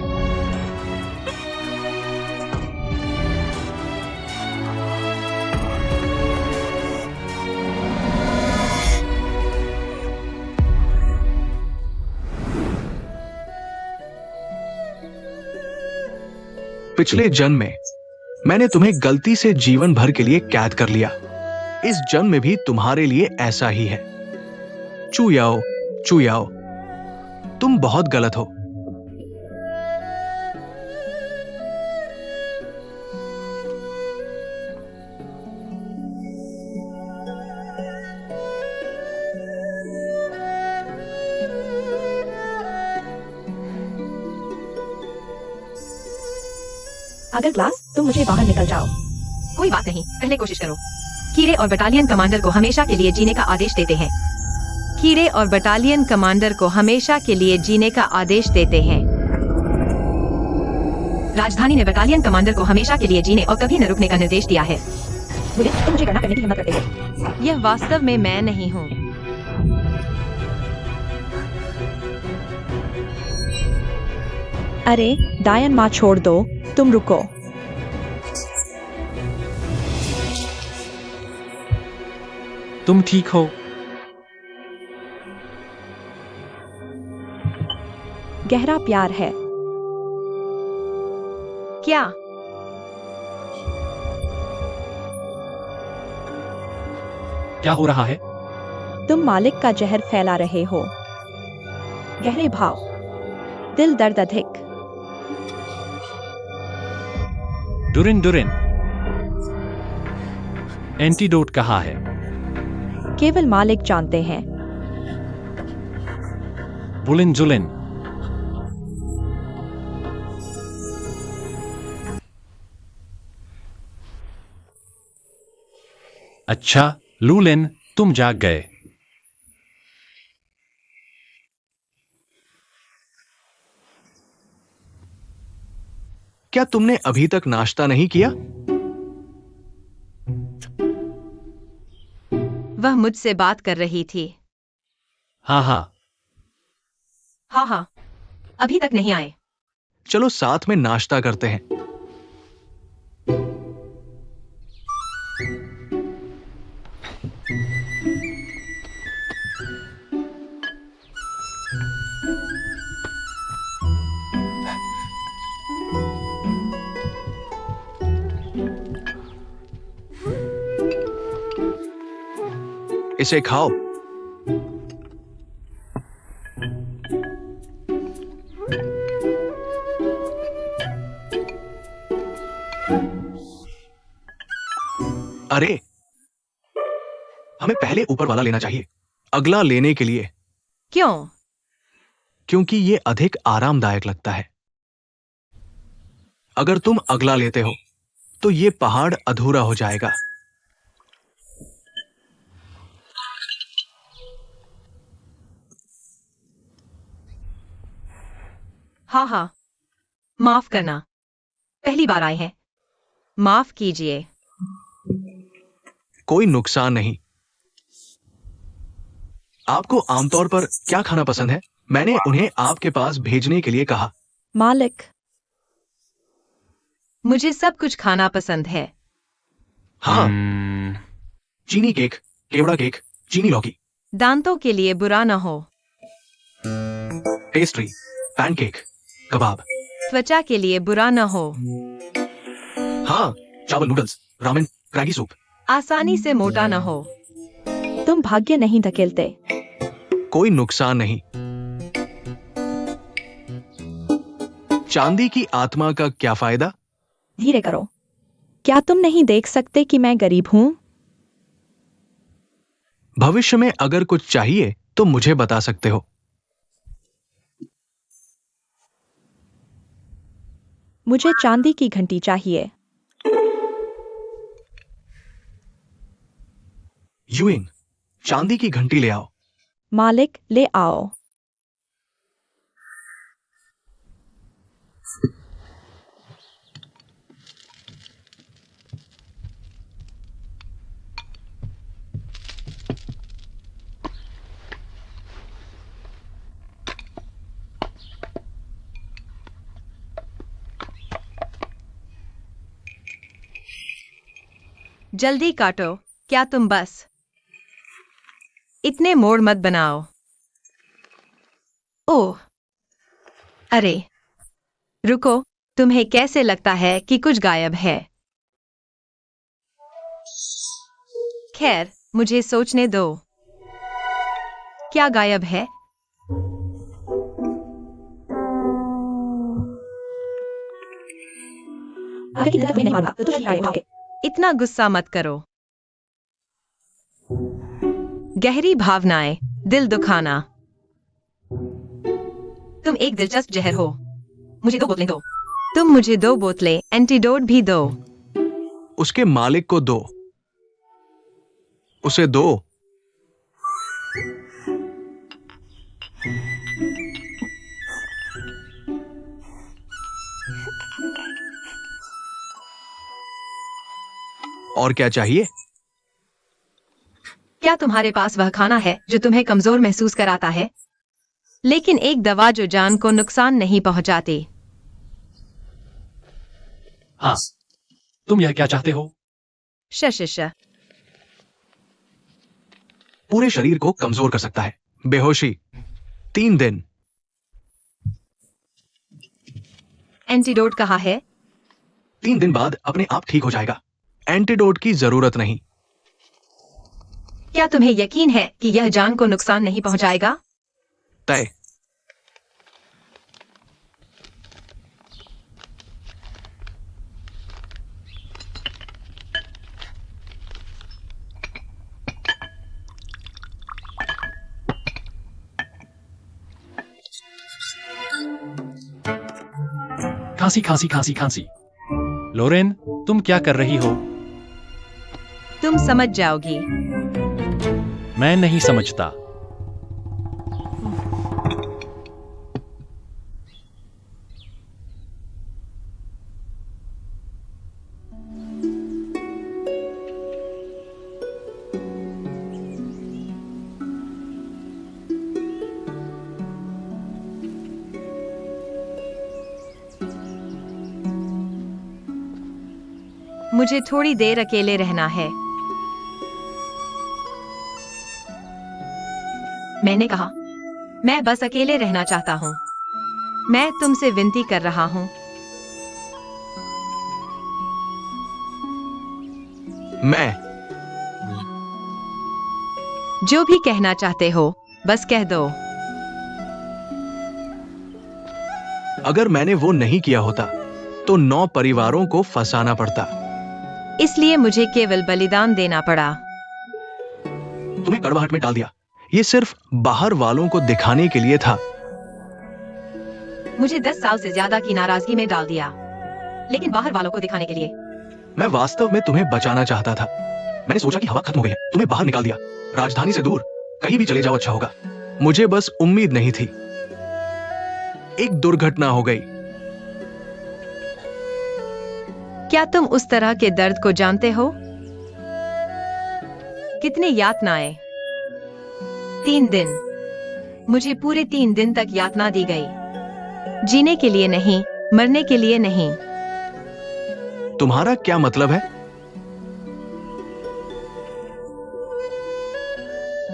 Speaker 2: पिछले जन्म में मैंने तुम्हें गलती से जीवन भर के लिए कैद कर लिया। इस जन्म में भी तुम्हारे लिए ऐसा ही है। चुयाओ, चुयाओ, तुम बहुत गलत हो।
Speaker 3: अगर क्लास तुम मुझे बाहर निकल जाओ।
Speaker 1: कोई बात नहीं, पहले कोशिश करो। कीड़े और बटालियन कमांडर को हमेशा के लिए जीने का आदेश देते हैं। कीड़े और बटालियन कमांडर को हमेशा के लिए जीने का आदेश देते हैं। राजधानी ने बटालियन कमांडर को हमेशा के लिए जीने और कभी न रुकने का निर्देश दिया है।
Speaker 3: मुझे गणना करने की हिम्मत करते हो।
Speaker 1: यह वास्तव में मैं नहीं हूँ।
Speaker 3: अरे डायन माँ, छोड़ दो, तुम रुको।
Speaker 4: तुम ठीक हो?
Speaker 3: गहरा प्यार है।
Speaker 1: क्या?
Speaker 4: क्या हो रहा है?
Speaker 3: तुम मालिक का जहर फैला रहे हो। गहरे भाव, दिल दर्द अधिक।
Speaker 4: डुरिन, डुरिन, एंटीडोट कहाँ है?
Speaker 3: केवल मालिक जानते हैं।
Speaker 4: बुलिन जुलिन। अच्छा, लूलिन, तुम जाग गए।
Speaker 2: क्या तुमने अभी तक नाश्ता नहीं किया?
Speaker 1: वह मुझसे बात कर रही थी।
Speaker 4: हाँ हाँ।
Speaker 1: हाँ हाँ, अभी तक नहीं आए।
Speaker 2: चलो साथ में नाश्ता करते हैं। इसे खाओ। अरे, हमें पहले ऊपर वाला लेना चाहिए, अगला लेने के लिए,
Speaker 1: क्यों?
Speaker 2: क्योंकि ये अधिक आरामदायक लगता है। अगर तुम अगला लेते हो तो ये पहाड़ अधूरा हो जाएगा।
Speaker 1: हाँ हाँ, माफ करना, पहली बार आए हैं, माफ कीजिए।
Speaker 2: कोई नुकसान नहीं। आपको आमतौर पर क्या खाना पसंद है? मैंने उन्हें आपके पास भेजने के लिए कहा।
Speaker 3: मालिक,
Speaker 1: मुझे सब कुछ खाना पसंद है।
Speaker 2: हाँ, चीनी केक, केवड़ा केक, चीनी लौकी,
Speaker 1: दांतों के लिए बुरा न हो।
Speaker 2: पेस्ट्री, पैनकेक, कबाब।
Speaker 1: त्वचा के लिए बुरा न हो।
Speaker 2: हाँ, चावल, नूडल्स, रामेन, क्रैगी सूप।
Speaker 1: आसानी से मोटा न हो।
Speaker 3: तुम भाग्य नहीं धकेलते।
Speaker 2: कोई नुकसान नहीं। चांदी की आत्मा का क्या फायदा?
Speaker 3: धीरे करो। क्या तुम नहीं देख सकते कि मैं गरीब हूं?
Speaker 2: भविष्य में अगर कुछ चाहिए तो मुझे बता सकते हो।
Speaker 3: मुझे चांदी की घंटी चाहिए।
Speaker 2: यूइंग, चांदी की घंटी ले आओ।
Speaker 3: मालिक, ले आओ।
Speaker 1: जल्दी काटो, क्या तुम बस इतने मोड़ मत बनाओ। ओह, अरे, रुको, तुम्हें कैसे लगता है कि कुछ गायब है? खैर, मुझे सोचने दो। क्या गायब है?
Speaker 3: आगे की तरफ नहीं मारूंगा, तो तुम नहीं आओगे।
Speaker 1: इतना गुस्सा मत करो। गहरी भावनाएं, दिल दुखाना। तुम एक दिलचस्प जहर हो। मुझे 2 बोतलें दो। तुम मुझे 2 बोतलें एंटीडोट भी दो।
Speaker 2: उसके मालिक को दो। उसे दो। और क्या चाहिए?
Speaker 1: क्या तुम्हारे पास वह खाना है जो तुम्हें कमजोर महसूस कराता है, लेकिन एक दवा जो जान को नुकसान नहीं पहुंचाती?
Speaker 4: हाँ, तुम यह क्या चाहते हो?
Speaker 1: शश।
Speaker 2: पूरे शरीर को कमजोर कर सकता है। बेहोशी, 3 दिन।
Speaker 1: एंटीडोट कहाँ है?
Speaker 2: 3 दिन बाद अपने आप ठीक हो जाएगा। एंटीडोट की जरूरत नहीं।
Speaker 1: क्या तुम्हें यकीन है कि यह जान को नुकसान नहीं पहुंचाएगा?
Speaker 2: तय।
Speaker 4: खांसी खांसी खांसी खांसी। लोरेन, तुम क्या कर रही हो?
Speaker 1: तुम समझ जाओगी।
Speaker 4: मैं नहीं समझता।
Speaker 1: मुझे थोड़ी देर अकेले रहना है। मैंने कहा, मैं बस अकेले रहना चाहता हूँ। मैं तुमसे विनती कर रहा हूँ।
Speaker 2: मैं
Speaker 1: जो भी कहना चाहते हो, बस कह दो।
Speaker 2: अगर मैंने वो नहीं किया होता तो 9 परिवारों को फंसाना पड़ता।
Speaker 1: इसलिए मुझे केवल बलिदान देना पड़ा।
Speaker 2: तुम्हें कड़वाहट में डाल दिया। ये सिर्फ बाहर वालों को दिखाने के लिए था।
Speaker 1: मुझे 10 साल से ज्यादा की नाराजगी में डाल दिया, लेकिन बाहर वालों को दिखाने के लिए।
Speaker 2: मैं वास्तव में तुम्हें बचाना चाहता था। मैंने सोचा कि हवा खत्म हो गई है, तुम्हें बाहर निकाल दिया। राजधानी से दूर कहीं भी चले जाओ, अच्छा होगा। मुझे बस उम्मीद नहीं थी। एक दुर्घटना हो गई।
Speaker 1: क्या तुम उस तरह के दर्द को जानते हो? कितने यातनाएं। 3 दिन। मुझे पूरे 3 दिन तक यातना दी गई। जीने के लिए नहीं, मरने के लिए नहीं।
Speaker 2: तुम्हारा क्या मतलब है?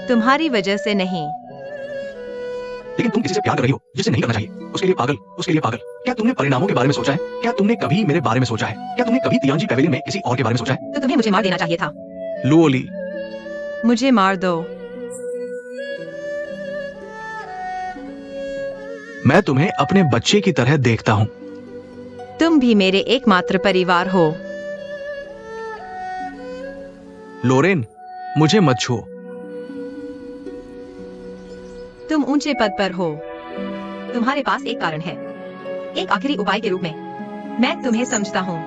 Speaker 1: तुम्हारी वजह से नहीं।
Speaker 2: लेकिन तुम किसी से प्यार कर रही हो जिसे नहीं करना चाहिए। उसके लिए पागल, उसके लिए पागल। क्या तुमने परिणामों के बारे में सोचा है? क्या तुमने कभी मेरे बारे में सोचा है? क्या तुमने कभी तियांजी पैवेलियन में किसी और के बारे में सोचा है?
Speaker 1: तो तुम्हें मुझे मार देना चाहिए था।
Speaker 2: लुओली,
Speaker 1: मुझे मार दो।
Speaker 2: मैं तुम्हें अपने बच्चे की तरह देखता हूं।
Speaker 1: तुम भी मेरे एकमात्र परिवार हो।
Speaker 2: लोरेन, मुझे मत छुओ।
Speaker 1: तुम ऊंचे पद पर हो। तुम्हारे पास एक कारण है, एक आखिरी उपाय के रूप में। मैं तुम्हें समझता हूँ।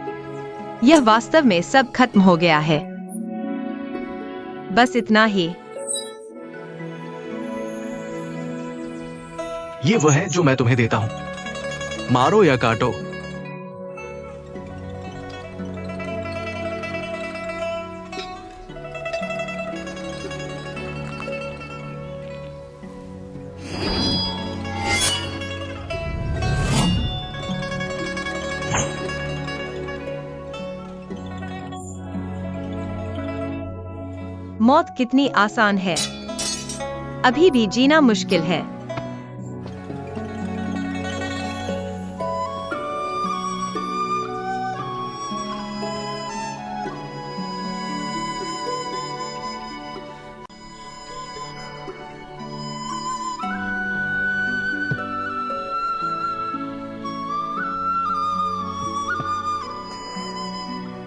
Speaker 1: यह वास्तव में सब खत्म हो गया है। बस इतना ही।
Speaker 2: ये वह है जो मैं तुम्हें देता हूं। मारो या काटो।
Speaker 1: मौत कितनी आसान है। अभी भी जीना मुश्किल है।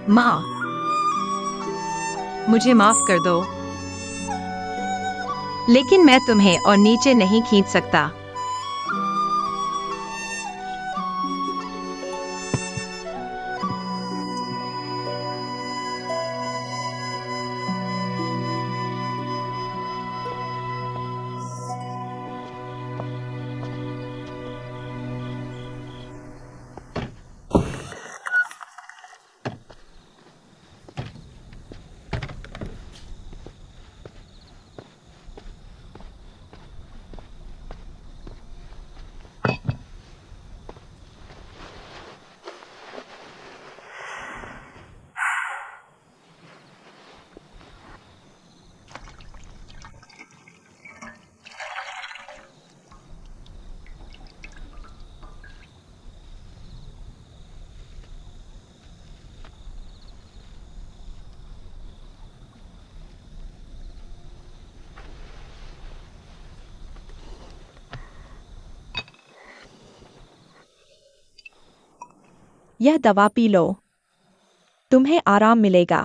Speaker 1: माँ, मुझे माफ कर दो, लेकिन मैं तुम्हें और नीचे नहीं खींच सकता।
Speaker 3: यह दवा पी लो, तुम्हें आराम मिलेगा।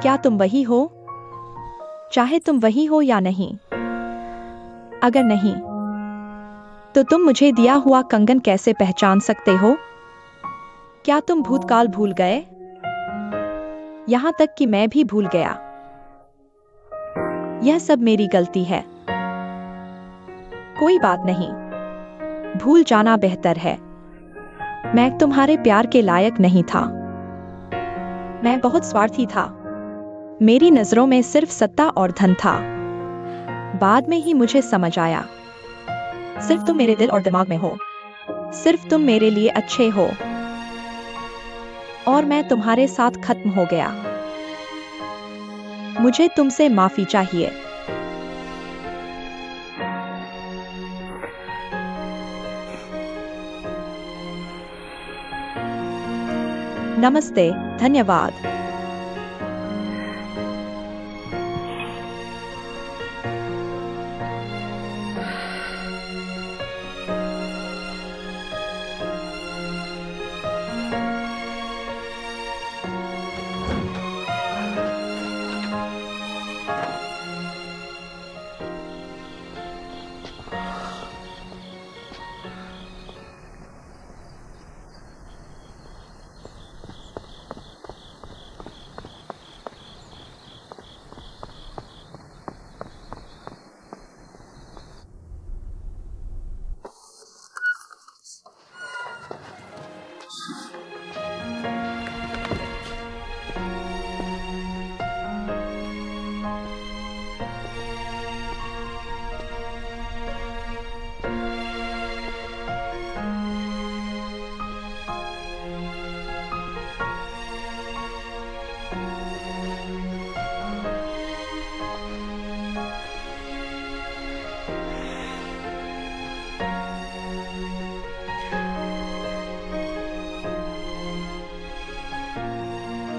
Speaker 3: क्या तुम वही हो? चाहे तुम वही हो या नहीं। अगर नहीं, तो तुम मुझे दिया हुआ कंगन कैसे पहचान सकते हो? क्या तुम भूतकाल भूल गए? यहां तक कि मैं भी भूल गया। यह सब मेरी गलती है। कोई बात नहीं, भूल जाना बेहतर है। मैं तुम्हारे प्यार के लायक नहीं था। मैं बहुत स्वार्थी था। मेरी नजरों में सिर्फ सत्ता और धन था। बाद में ही मुझे समझ आया, सिर्फ तुम मेरे दिल और दिमाग में हो। सिर्फ तुम मेरे लिए अच्छे हो। और मैं तुम्हारे साथ खत्म हो गया। मुझे तुमसे माफी चाहिए। नमस्ते, धन्यवाद।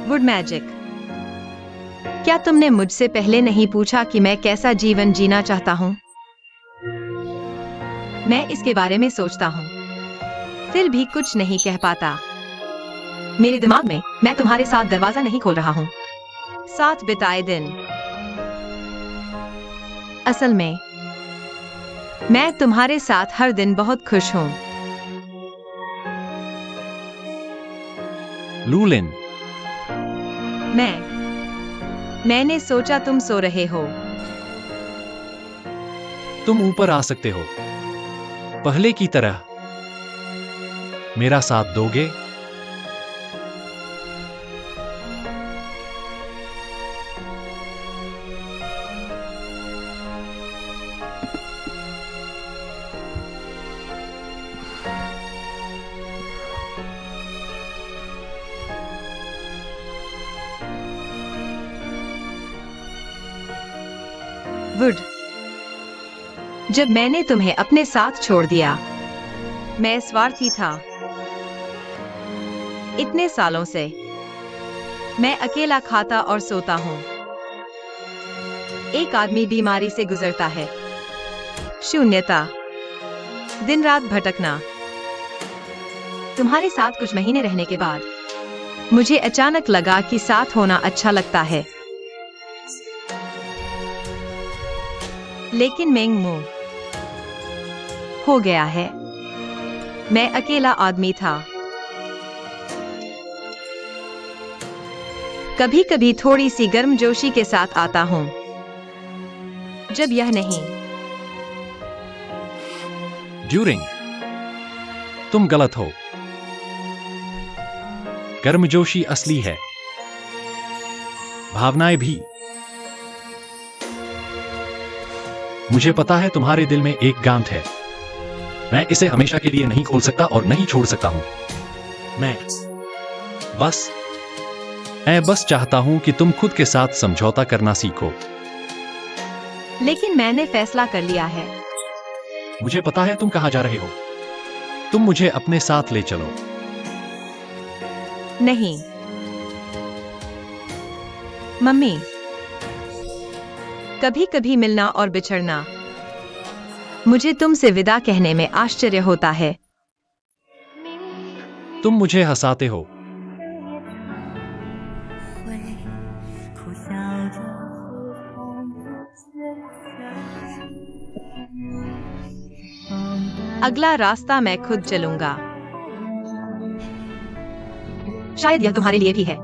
Speaker 1: Would magic. क्या तुमने मुझसे पहले नहीं पूछा कि मैं कैसा जीवन जीना चाहता हूं? मैं इसके बारे में सोचता हूं, फिर भी कुछ नहीं कह पाता। मेरे दिमाग में मैं तुम्हारे साथ दरवाजा नहीं खोल रहा हूं। साथ बिताए दिन। असल में मैं तुम्हारे साथ हर दिन बहुत खुश हूं।
Speaker 4: लूलिन,
Speaker 1: मैंने सोचा तुम सो रहे हो।
Speaker 4: तुम ऊपर आ सकते हो। पहले की तरह मेरा साथ दोगे?
Speaker 1: वुड, जब मैंने तुम्हें अपने साथ छोड़ दिया, मैं स्वार्थी था। इतने सालों से मैं अकेला खाता और सोता हूं। एक आदमी बीमारी से गुजरता है, शून्यता, दिन रात भटकना। तुम्हारे साथ कुछ महीने रहने के बाद मुझे अचानक लगा कि साथ होना अच्छा लगता है। लेकिन मेंगमू हो गया है। मैं अकेला आदमी था। कभी कभी थोड़ी सी गर्मजोशी के साथ आता हूं। जब यह नहीं।
Speaker 4: ड्यूरिंग, तुम गलत हो। गर्मजोशी असली है, भावनाएं भी। मुझे पता है तुम्हारे दिल में एक गांठ है। मैं इसे हमेशा के लिए नहीं खोल सकता और नहीं छोड़ सकता हूं। मैं बस चाहता हूं कि तुम खुद के साथ समझौता करना सीखो।
Speaker 1: लेकिन मैंने फैसला कर लिया है।
Speaker 4: मुझे पता है तुम कहां जा रहे हो। तुम मुझे अपने साथ ले चलो।
Speaker 1: नहीं मम्मी, कभी कभी मिलना और बिछड़ना। मुझे तुमसे विदा कहने में आश्चर्य होता है।
Speaker 4: तुम मुझे हंसाते हो।
Speaker 1: अगला रास्ता मैं खुद चलूंगा। शायद यह तुम्हारे लिए भी है।